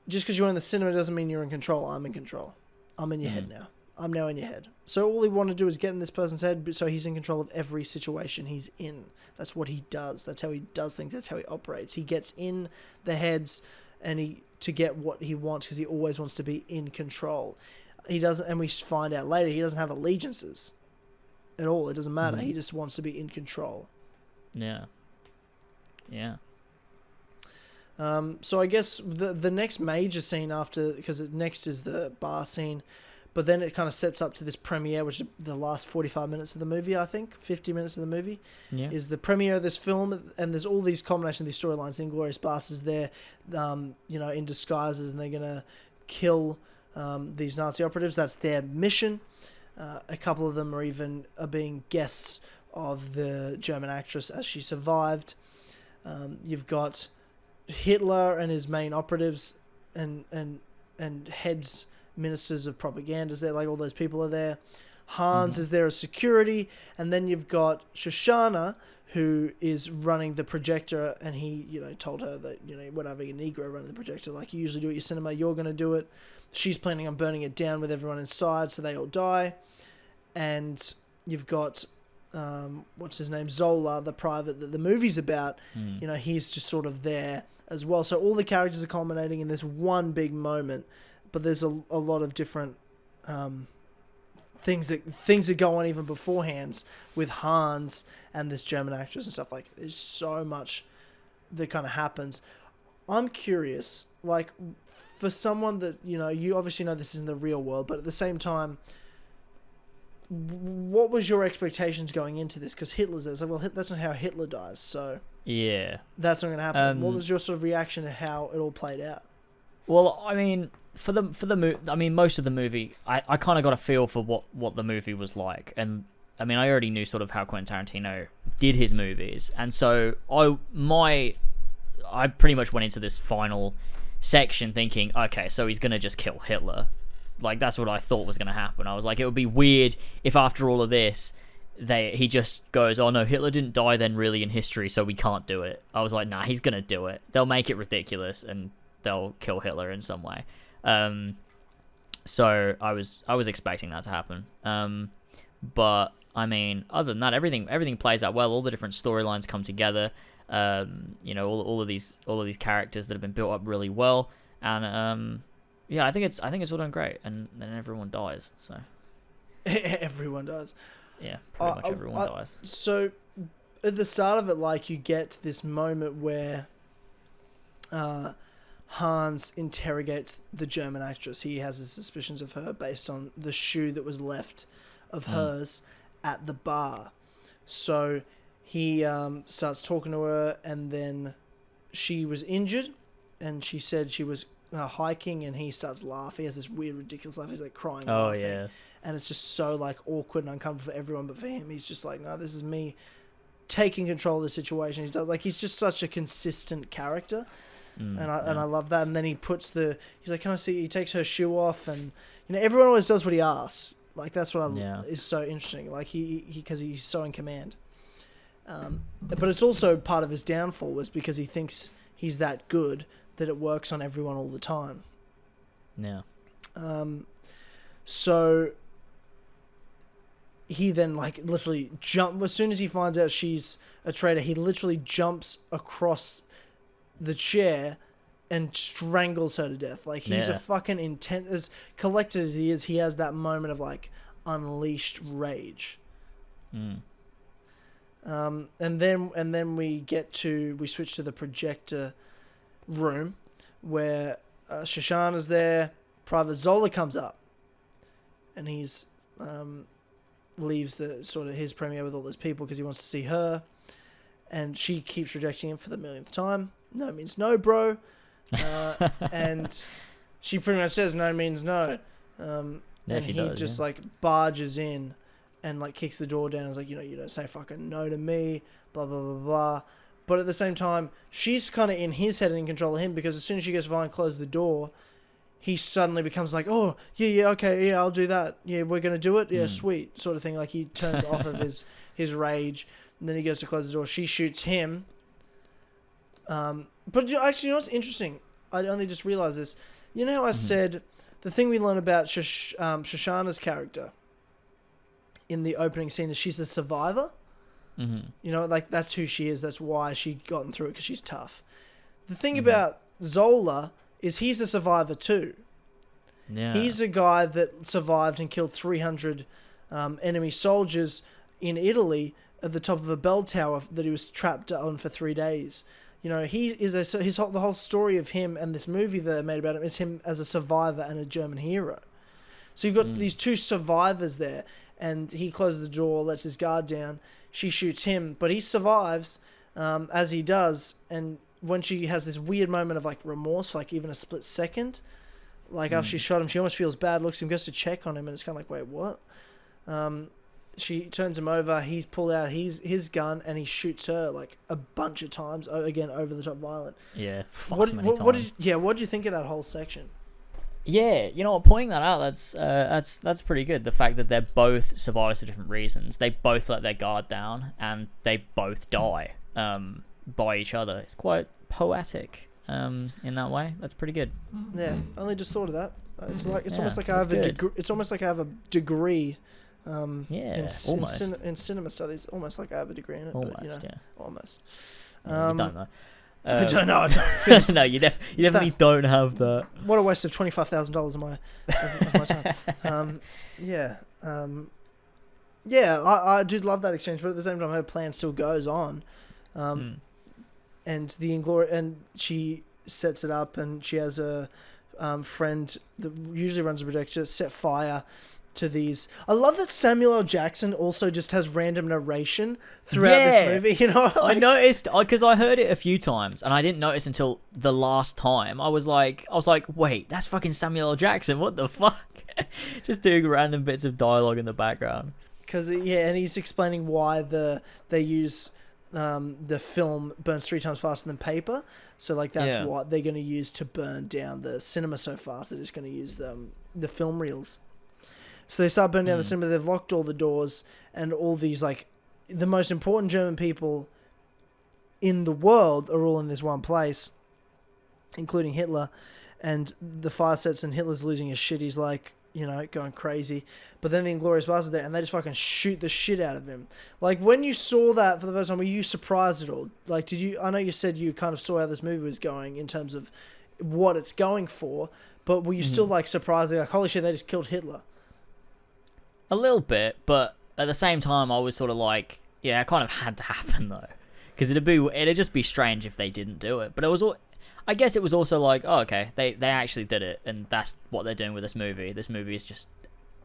S2: just because you're in the cinema doesn't mean you're in control. I'm in control. I'm in your head now. I'm now in your head. So all he wanted to do is get in this person's head, so he's in control of every situation he's in. That's what he does. That's how he does things. That's how he operates. He gets in the heads to get what he wants, because he always wants to be in control. He doesn't, and we find out later, he doesn't have allegiances at all. It doesn't matter. He just wants to be in control.
S1: Yeah.
S2: So I guess the next major scene after, because next is the bar scene, But then it kind of sets up to this premiere, which is the last 45 minutes of the movie, I think. 50 minutes of the movie is the premiere of this film. And there's all these combinations of these storylines. The Inglorious Basterds there, in disguises, and they're going to kill these Nazi operatives. That's their mission. A couple of them are being guests of the German actress as she survived. You've got Hitler and his main operatives and heads, ministers of propaganda is there, like all those people are there. Hans is there as security, and then you've got Shoshana, who is running the projector, and he, told her that, we're having a Negro running the projector, like you usually do at your cinema, you're going to do it. She's planning on burning it down with everyone inside, so they all die. And you've got, what's his name, Zola, the private that the movie's about, he's just sort of there as well. So all the characters are culminating in this one big moment, but there's a lot of different things that go on even beforehand with Hans and this German actress and stuff. Like, there's so much that kind of happens. I'm curious, like, for someone that, you obviously know this isn't the real world, but at the same time, what was your expectations going into this? Because Hitler's there. It's like, well, that's not how Hitler dies, so
S1: yeah,
S2: that's not going to happen. What was your sort of reaction to how it all played out?
S1: Well, I mean, for the movie, I mean, most of the movie, I kind of got a feel for what the movie was like, and I mean, I already knew sort of how Quentin Tarantino did his movies, and so I pretty much went into this final section thinking, okay, so he's gonna just kill Hitler. Like, that's what I thought was gonna happen. I was like, it would be weird if after all of this, he just goes, oh no, Hitler didn't die then really in history, so we can't do it. I was like, nah, he's gonna do it. They'll make it ridiculous and they'll kill Hitler in some way. So I was expecting that to happen. But I mean, other than that, everything plays out well. All the different storylines come together. All of these characters that have been built up really well, and I think it's all done great, and then everyone dies. So
S2: everyone dies.
S1: Yeah, pretty much everyone dies.
S2: So at the start of it, like, you get this moment where Hans interrogates the German actress. He has his suspicions of her based on the shoe that was left of hers at the bar. So he starts talking to her, and then she was injured, and she said she was hiking, and he starts laughing. He has this weird, ridiculous laugh. He's like crying, laughing. Yeah. And it's just so like awkward and uncomfortable for everyone, but for him, he's just like, no, this is me taking control of the situation. He's just such a consistent character. And I love that. And then he's like, can I see? He takes her shoe off, and everyone always does what he asks. Like, that's what is so interesting. Like, because he's so in command. But it's also part of his downfall was because he thinks he's that good that it works on everyone all the time.
S1: Yeah.
S2: So he then, like, literally as soon as he finds out she's a traitor, he literally jumps across the chair and strangles her to death. Like, he's a fucking intense, as collected as he is, he has that moment of, like, unleashed rage. And then we switch to the projector room where Shoshana's there. Private Zola comes up, and he's leaves the sort of his premiere with all those people because he wants to see her, and she keeps rejecting him for the millionth time. No means no, bro. And she pretty much says no means no. And he just like barges in and like kicks the door down and is like, you don't say fucking no to me, blah, blah, blah, blah. But at the same time, she's kind of in his head and in control of him, because as soon as she gets behind, close the door, he suddenly becomes like, oh, yeah, okay, yeah, I'll do that. Yeah, we're going to do it? Yeah, sweet, sort of thing. Like, he turns off of his rage, and then he goes to close the door. She shoots him. But actually, what's interesting? I only just realized this. You know how I said the thing we learn about Shoshana's character in the opening scene is she's a survivor? Like, that's who she is. That's why she gotten through it, because she's tough. The thing about Zola is he's a survivor too. Yeah. He's a guy that survived and killed 300 enemy soldiers in Italy at the top of a bell tower that he was trapped on for 3 days. He is the whole story of him and this movie that they made about him is him as a survivor and a German hero. So you've got these two survivors there, and he closes the door, lets his guard down. She shoots him, but he survives as he does. And when she has this weird moment of like remorse, for like even a split second, like after she shot him, she almost feels bad, looks at him, goes to check on him, and it's kind of like, wait, what? She turns him over. He's pulled out his gun, and he shoots her like a bunch of times. Again, over the top violent.
S1: Yeah.
S2: What did you think of that whole section?
S1: Yeah, you know what? Pointing that out, that's pretty good. The fact that they're both survivors for different reasons. They both let their guard down, and they both die by each other. It's quite poetic in that way. That's pretty good.
S2: Yeah, only just thought of that. It's almost like I have a degree.
S1: In
S2: cinema studies, almost like I have a degree in it.
S1: Almost,
S2: but, you know,
S1: yeah.
S2: Almost.
S1: Yeah, you don't know.
S2: I don't know. I don't.
S1: No, you definitely don't have that.
S2: What a waste of $25,000 of my time. I did love that exchange, but at the same time, her plan still goes on, and and she sets it up, and she has a friend that usually runs a projector set fire to these. I love that Samuel L. Jackson also just has random narration throughout this movie. You know,
S1: I noticed because I heard it a few times, and I didn't notice until the last time. I was like, wait, that's fucking Samuel L. Jackson. What the fuck? Just doing random bits of dialogue in the background.
S2: Because and he's explaining why they use the film burns 3 times faster than paper. So like that's what they're going to use to burn down the cinema so fast. They're just going to use the film reels. So they start burning down the cinema. They've locked all the doors, and all these like the most important German people in the world are all in this one place, including Hitler. And the fire sets, and Hitler's losing his shit. He's like, you know, going crazy. But then the Inglorious Basterds are there, and they just fucking shoot the shit out of him. Like, when you saw that for the first time, were you surprised at all? Like, I know you said you kind of saw how this movie was going in terms of what it's going for, but were you still like surprised? Like, holy shit, they just killed Hitler.
S1: A little bit, but at the same time, I was sort of like, yeah, it kind of had to happen though, because it'd just be strange if they didn't do it. But it was, I guess, it was also like, oh, okay, they actually did it, and that's what they're doing with this movie. This movie is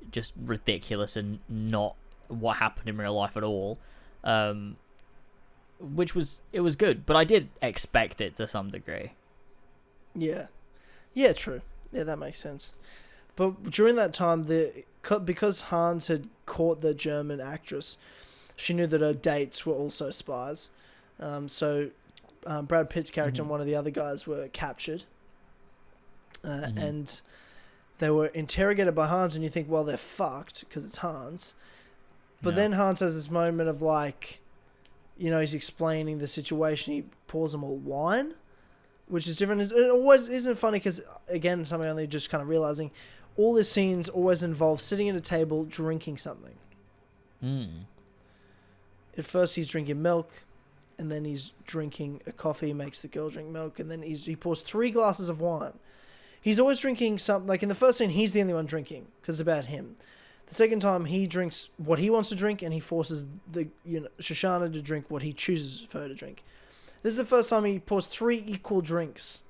S1: just ridiculous and not what happened in real life at all. It was good, but I did expect it to some degree.
S2: Yeah, true. Yeah, that makes sense. But during that time, because Hans had caught the German actress, she knew that her dates were also spies. So Brad Pitt's character and one of the other guys were captured. And they were interrogated by Hans, and you think, well, they're fucked because it's Hans. But then Hans has this moment of like, you know, he's explaining the situation. He pours them all wine, which is different. It always isn't funny because, again, something I'm only just kind of realizing, all his scenes always involve sitting at a table drinking something. At first he's drinking milk, and then he's drinking a coffee, makes the girl drink milk, and then he pours 3 glasses of wine. He's always drinking something. Like in the first scene, he's the only one drinking because it's about him. The second time, he drinks what he wants to drink, and he forces Shoshana to drink what he chooses for her to drink. This is the first time he pours 3 equal drinks.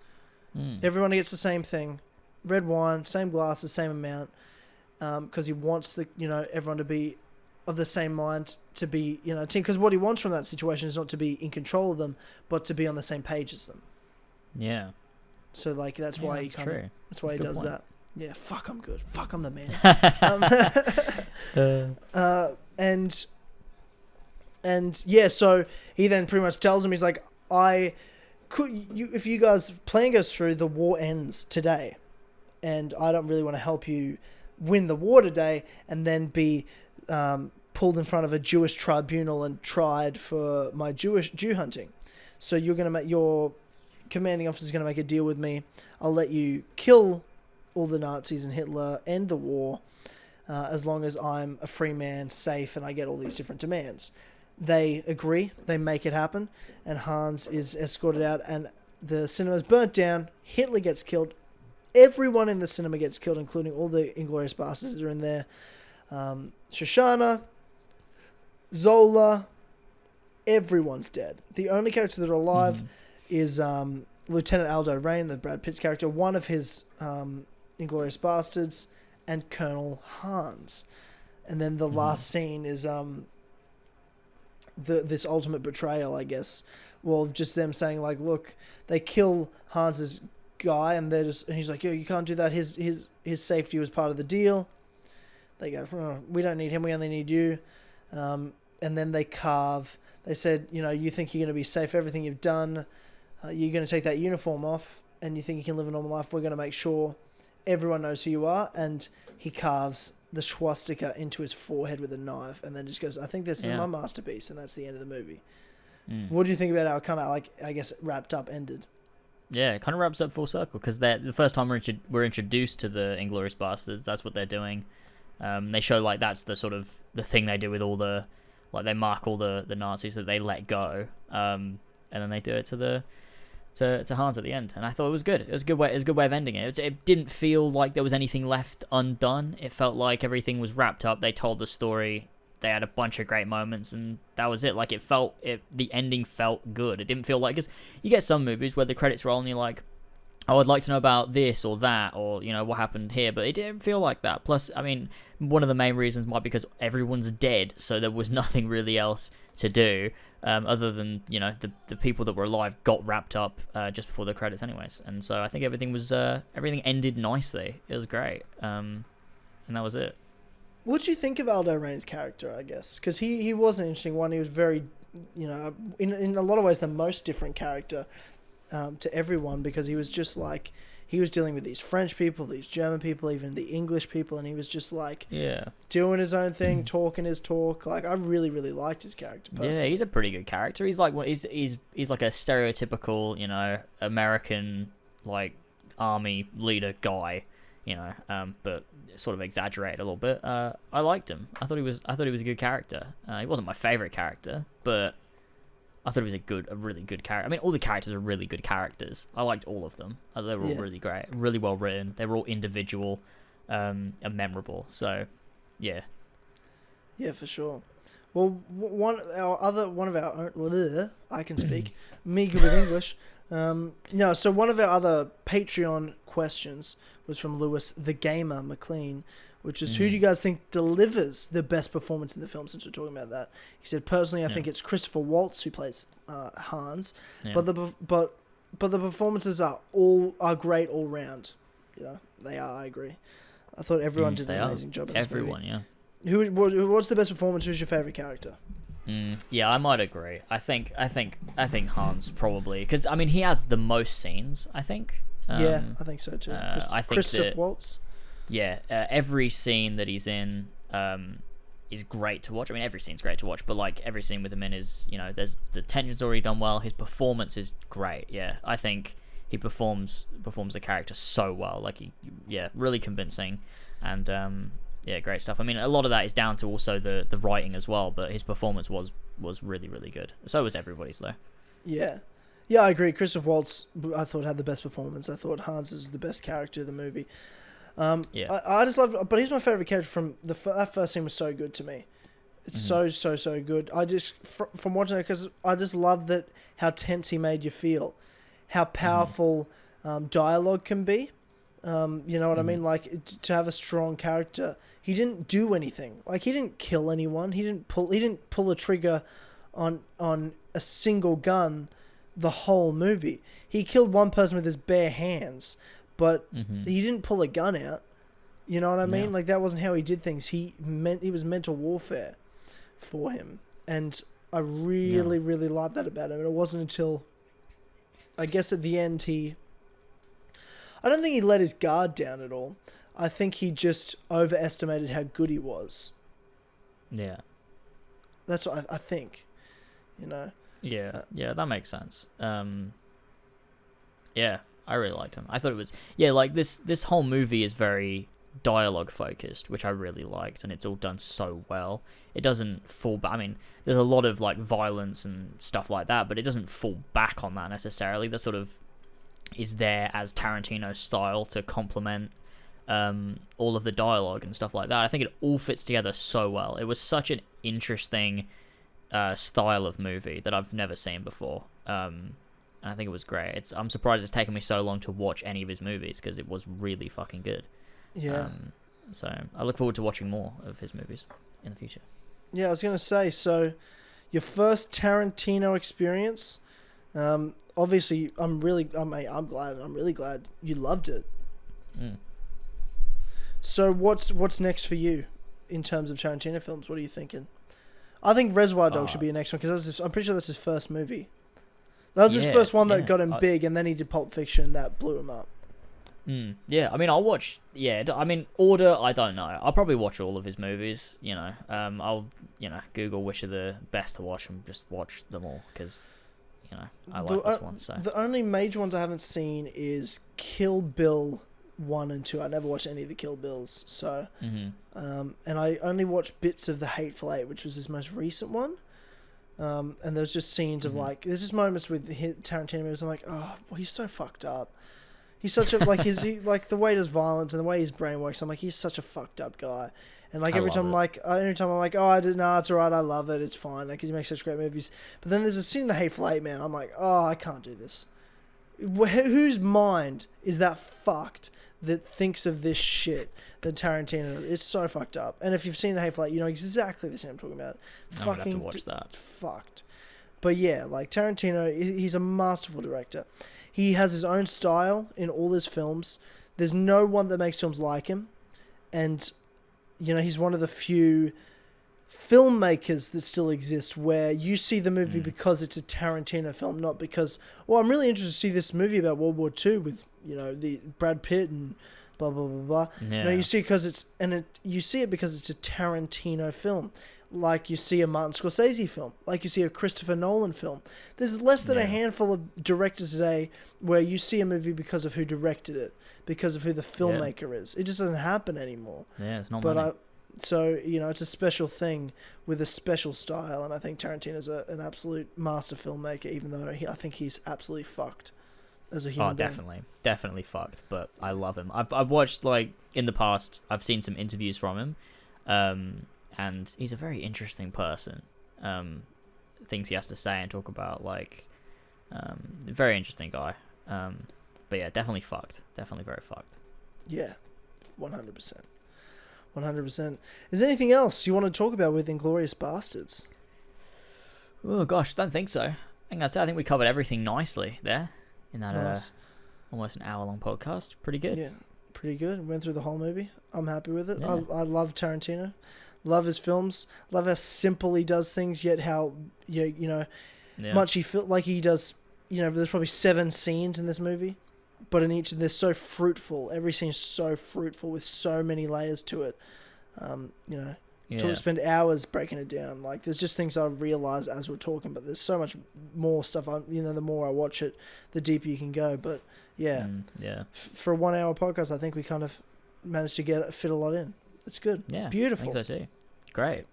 S2: Everyone gets the same thing. Red wine, same glasses, same amount, because he wants everyone to be of the same mind, to be a team. Because what he wants from that situation is not to be in control of them, but to be on the same page as them. Yeah. So like that's why he does point. That. Yeah. Fuck, I'm good. Fuck, I'm the man. And yeah, so he then pretty much tells him, he's like, if you guys plan goes through, the war ends today. And I don't really want to help you win the war today and then be pulled in front of a Jewish tribunal and tried for my Jew hunting. So your commanding officer is going to make a deal with me. I'll let you kill all the Nazis and Hitler, end the war, as long as I'm a free man, safe, and I get all these different demands. They agree. They make it happen. And Hans is escorted out, and the cinema's burnt down. Hitler gets killed. Everyone in the cinema gets killed, including all the Inglorious Basterds that are in there. Shoshana, Zola, everyone's dead. The only characters that are alive is Lieutenant Aldo Rain, the Brad Pitt's character, one of his Inglorious Basterds, and Colonel Hans. And then the last scene is this ultimate betrayal, I guess. Well, just them saying like, look, they kill Hans's guy, and he's like, yo, you can't do that. His safety was part of the deal. They go, we don't need him, we only need you. And then they said, you think you're going to be safe, everything you've done, you're going to take that uniform off, and you think you can live a normal life. We're going to make sure everyone knows who you are. And he carves the swastika into his forehead with a knife, and then just goes, I think this is my masterpiece, and that's the end of the movie. What do you think about how it kind of, like, I guess, wrapped up, ended?
S1: Yeah, it kind of wraps up full circle, because the first time we're introduced to the Inglorious Basterds, that's what they're doing. They show, like, that's the sort of the thing they do with all the, like, they mark all the Nazis that they let go, and then they do it to Hans at the end, and I thought it was good. It was a good way of ending it. It didn't feel like there was anything left undone. It felt like everything was wrapped up. They told the story. They had a bunch of great moments, and that was it. Like, the ending felt good. It didn't feel like, because you get some movies where the credits roll and you're like, oh, I'd like to know about this or that, or, what happened here, but it didn't feel like that. Plus, I mean, one of the main reasons might be because everyone's dead, so there was nothing really else to do, other than, the people that were alive got wrapped up just before the credits anyways. And so I think everything ended nicely. It was great. And that was it.
S2: What do you think of Aldo Rain's character, I guess? Because he was an interesting one. He was very, in a lot of ways, the most different character to everyone, because he was just like, he was dealing with these French people, these German people, even the English people, and he was just like doing his own thing, talking his talk. Like, I really, really liked his character personally.
S1: Yeah, he's a pretty good character. He's like he's like a stereotypical, American, like, army leader guy, but sort of exaggerated a little bit. I liked him. I thought he was a good character. He wasn't my favorite character, but I thought he was a really good character. I mean, all the characters are really good characters. I liked all of them. They were all really great, really well written. They were all individual, and memorable. So, yeah. Yeah,
S2: for sure. Well, I can speak, me good with English. So one of our other Patreon questions was from Lewis the Gamer McLean, which is, who do you guys think delivers the best performance in the film, since we're talking about that? He said, personally, I think it's Christopher Waltz who plays Hans, but the performances are great all round. They are. I agree. I thought everyone did an amazing job in this movie. What's the best performance? Who's your favorite character?
S1: Yeah, I might agree. I think Hans probably, because I mean he has the most scenes. I think.
S2: I think so too. Christoph Waltz.
S1: Yeah, every scene that he's in is great to watch. I mean, every scene's great to watch, but like every scene with him in is, there's the tension's already done well. His performance is great. Yeah, I think he performs the character so well. Like really convincing, and great stuff. I mean, a lot of that is down to also the writing as well, but his performance was really, really good. So was everybody's though.
S2: Yeah, I agree. Christoph Waltz, I thought, had the best performance. I thought Hans is the best character of the movie. I just love, but he's my favorite character from that first scene was so good to me. It's so good. I just from watching it, because I just love that how tense he made you feel, how powerful dialogue can be. You know what I mean? Like, to have a strong character, he didn't do anything. Like, he didn't kill anyone. He didn't pull a trigger on a single gun the whole movie. He killed one person with his bare hands, but he didn't pull a gun out. You know what I mean? Like, that wasn't how he did things. It was mental warfare for him. And I really, really liked that about him. And it wasn't until, I guess, at the end, I don't think he let his guard down at all. I think he just overestimated how good he was. Yeah. That's what I think,
S1: Yeah, that makes sense. Yeah, I really liked him. I thought it was, like this whole movie is very dialogue focused, which I really liked, and it's all done so well. It doesn't fall back. I mean, there's a lot of like violence and stuff like that, but it doesn't fall back on that necessarily. The sort of is there as Tarantino style to complement all of the dialogue and stuff like that. I think it all fits together so well. It was such an interesting style of movie that I've never seen before. And I think it was great. I'm surprised it's taken me so long to watch any of his movies, because it was really fucking good.
S2: Yeah.
S1: So I look forward to watching more of his movies in the future.
S2: Yeah, I was gonna say, so your first Tarantino experience. Obviously, I'm really glad you loved it.
S1: Mm.
S2: So what's next for you in terms of Tarantino films? What are you thinking? I think Reservoir Dogs should be your next one because I'm pretty sure that's his first movie. That was his first one that got him big, and then he did Pulp Fiction that blew him up.
S1: Yeah, I mean, I'll watch. Yeah, I mean, order. I don't know. I'll probably watch all of his movies. You know, I'll Google which are the best to watch and just watch them all because I like this one. So
S2: the only major ones I haven't seen is Kill Bill 1 and 2. I never watched any of the Kill Bills. So, and I only watched bits of The Hateful Eight, which was his most recent one. And there's just scenes of there's just moments with Tarantino movies. I'm like, oh, well, he's so fucked up. He's such a like the way he does violence and the way his brain works. I'm like, he's such a fucked up guy. And like every time I'm like, oh, it's alright, I love it, it's fine, because he makes such great movies. But then there's a scene in The Hateful Eight, man. I'm like, oh, I can't do this. Whose mind is that fucked that thinks of this shit? That Tarantino, it's so fucked up. And if you've seen The Hateful Eight, you know exactly the scene I'm talking about.
S1: I'm gonna have to watch that.
S2: Fucked. But yeah, like Tarantino, he's a masterful director. He has his own style in all his films. There's no one that makes films like him. And, he's one of the few filmmakers that still exist where you see the movie because it's a Tarantino film, not because, I'm really interested to see this movie about World War II with, the Brad Pitt and blah, blah, blah, blah.
S1: Yeah.
S2: No, you see you see it because it's a Tarantino film. Like you see a Martin Scorsese film, like you see a Christopher Nolan film. There's less than a handful of directors today where you see a movie because of who directed it, because of who the filmmaker is. It just doesn't happen anymore.
S1: Yeah, it's not money.
S2: So, it's a special thing with a special style, and I think Tarantino's an absolute master filmmaker, even though I think he's absolutely fucked as a human being.
S1: Definitely fucked, but I love him. I've watched, in the past, I've seen some interviews from him, and he's a very interesting person. Things he has to say and talk about, very interesting guy. But yeah, definitely fucked. Definitely very fucked.
S2: Yeah, 100%. 100%. Is there anything else you want to talk about with Inglorious Basterds?
S1: Oh gosh, don't think so. I think that's it. I think we covered everything nicely there in that almost an hour-long podcast. Pretty good.
S2: Yeah, pretty good. Went through the whole movie. I'm happy with it.
S1: Yeah.
S2: I love Tarantino. Love his films. Love how simple he does things, yet how much he feel like he does. There's probably 7 scenes in this movie, but in each they're so fruitful. Every scene's so fruitful with so many layers to it. Spend hours breaking it down. Like there's just things I realize as we're talking, but there's so much more stuff. The more I watch it, the deeper you can go. But yeah, for a 1 hour podcast, I think we kind of managed to fit a lot in. It's good.
S1: Yeah.
S2: Beautiful.
S1: I think so too. Great.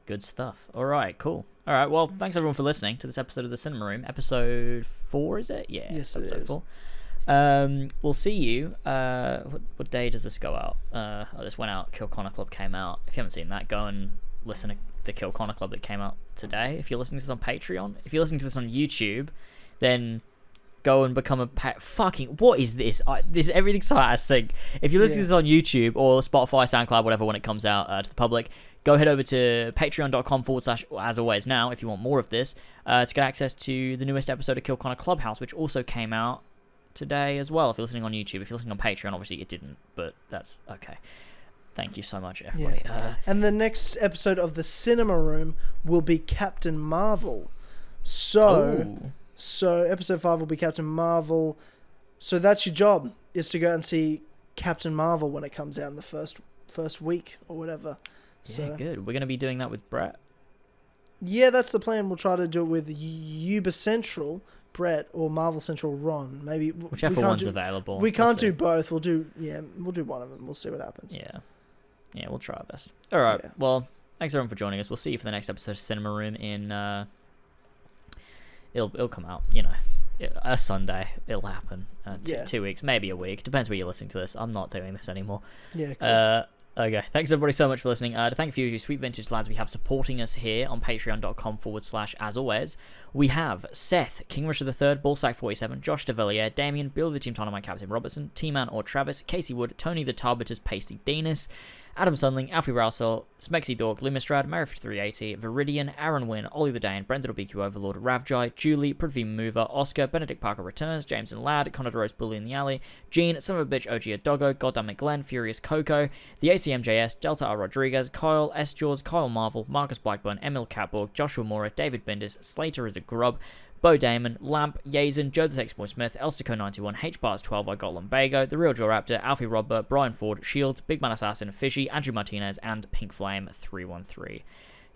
S1: Good stuff. All right, cool. All right, well, thanks everyone for listening to this episode of The Cinema Room. Episode 4, is it? Yeah.
S2: Yes,
S1: episode
S2: it is.
S1: 4. We'll see you. What day does this go out? This went out. Kill Connor Club came out. If you haven't seen that, go and listen to the Kill Connor Club that came out today. If you're listening to this on Patreon, if you're listening to this on YouTube, then go and become a fucking what is this? This everything's so out of sync. If you're listening to this on YouTube or Spotify, SoundCloud, whatever, when it comes out to the public, go head over to patreon.com/ as always now if you want more of this to get access to the newest episode of Kill Connor Clubhouse, which also came out today as well. If you're listening on YouTube, if you're listening on Patreon, obviously it didn't, but that's okay. Thank you so much, everybody.
S2: Yeah. And the next episode of The Cinema Room will be Captain Marvel. So episode 5 will be Captain Marvel. So that's your job, is to go and see Captain Marvel when it comes out in the first week or whatever.
S1: Yeah, good. We're going to be doing that with Brett.
S2: Yeah, that's the plan. We'll try to do it with Uber Central Brett or Marvel Central Ron. Maybe
S1: whichever one's available.
S2: We can't do both. We'll do one of them. We'll see what happens.
S1: Yeah, we'll try our best. All right. Yeah. Well, thanks everyone for joining us. We'll see you for the next episode of Cinema Room in it'll come out, a Sunday. It'll happen. 2 weeks, maybe a week. Depends where you're listening to this. I'm not doing this anymore.
S2: Yeah. Cool.
S1: Okay, thanks everybody so much for listening. To thank a few of you sweet vintage lads we have supporting us here on patreon.com/as always. We have Seth, King Richard III, Ballsack47, Josh Devillier, Damian, Bill the Team Tynamite Captain Robertson, Tman or Travis, Casey Wood, Tony the Tarbiter's Pasty, Denis, Adam Sundling, Alfie Rowsell, Smexy Dork, Lumistrad, Marif380, Viridian, Aaron Wynn, Ollie The Dane, Brendan BQ Overlord, Ravjai, Julie, Prudhvi Muvva, Oscar, Benedict Parker Returns, James and Ladd, Connor Durose Bully in the Alley, Gene, Son of a Bitch Ogeaidogo, Goddamn Glenn, Furious Coco, the ACMJS, Delta R. Rodriguez, Kyle, S. Jaws, Kyle Marvel, Marcus Blackburn, Emil Katborg, Joshua Mora, David Bindis, Slater is a Grub, Bo Damon, Lamp, Yazen, Joe the Sexy Boi Smith, Elstico91, HBars12, I Got Lumbago, The Real Joe Raptor, Alfie Rodbert, Brian Ford, Shields, Big Man Assassin, Fishy, Andrew Martinez, and Pink Flame 313.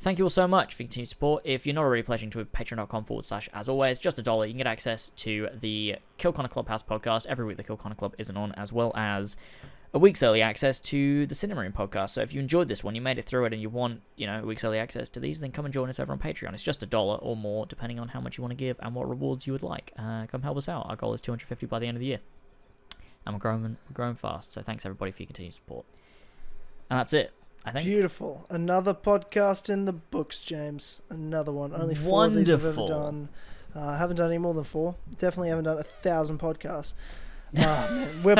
S1: Thank you all so much for your continued support. If you're not already pledging to patreon.com/as always, just $1, you can get access to the Kill Connor Clubhouse podcast. Every week the Kill Connor Club isn't on, as well as a week's early access to the Cinema Room podcast. So if you enjoyed this one, you made it through it, and you want, a week's early access to these, then come and join us over on Patreon. It's just $1 or more, depending on how much you want to give and what rewards you would like. Come help us out. Our goal is 250 by the end of the year. And we're growing fast. So thanks everybody for your continued support. And that's it, I think.
S2: Beautiful. Another podcast in the books, James. Another one. Only 4 of these I've ever done. I haven't done any more than 4. Definitely haven't done 1,000 podcasts. Man, we're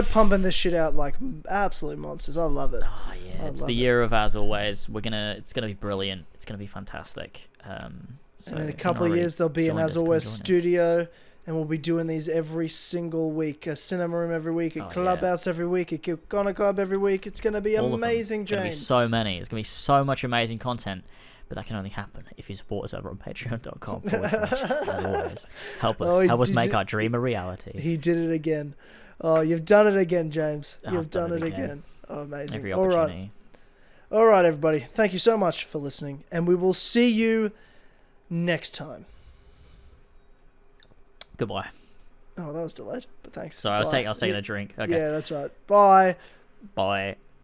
S2: pumping this shit out like absolute monsters. I love it.
S1: Oh yeah, it's the year of as always. It's gonna be brilliant. It's gonna be fantastic. So
S2: and in a couple of years there'll be an as always studio, and we'll be doing these every single week. A Cinema Room every week, a Clubhouse every week, a Kill Connor Club every week. It's gonna be amazing, James.
S1: It's gonna be so many. It's gonna be so much amazing content. But that can only happen if you support us over on patreon.com. As always. Help us make our dream a reality.
S2: He did it again. Oh, you've done it again, James. You've done it again. Oh, amazing.
S1: Every opportunity.
S2: All right, everybody. Thank you so much for listening. And we will see you next time.
S1: Goodbye.
S2: Oh, that was delayed. But thanks.
S1: Sorry, I was taking a drink. Okay.
S2: Yeah, that's right. Bye.
S1: Bye.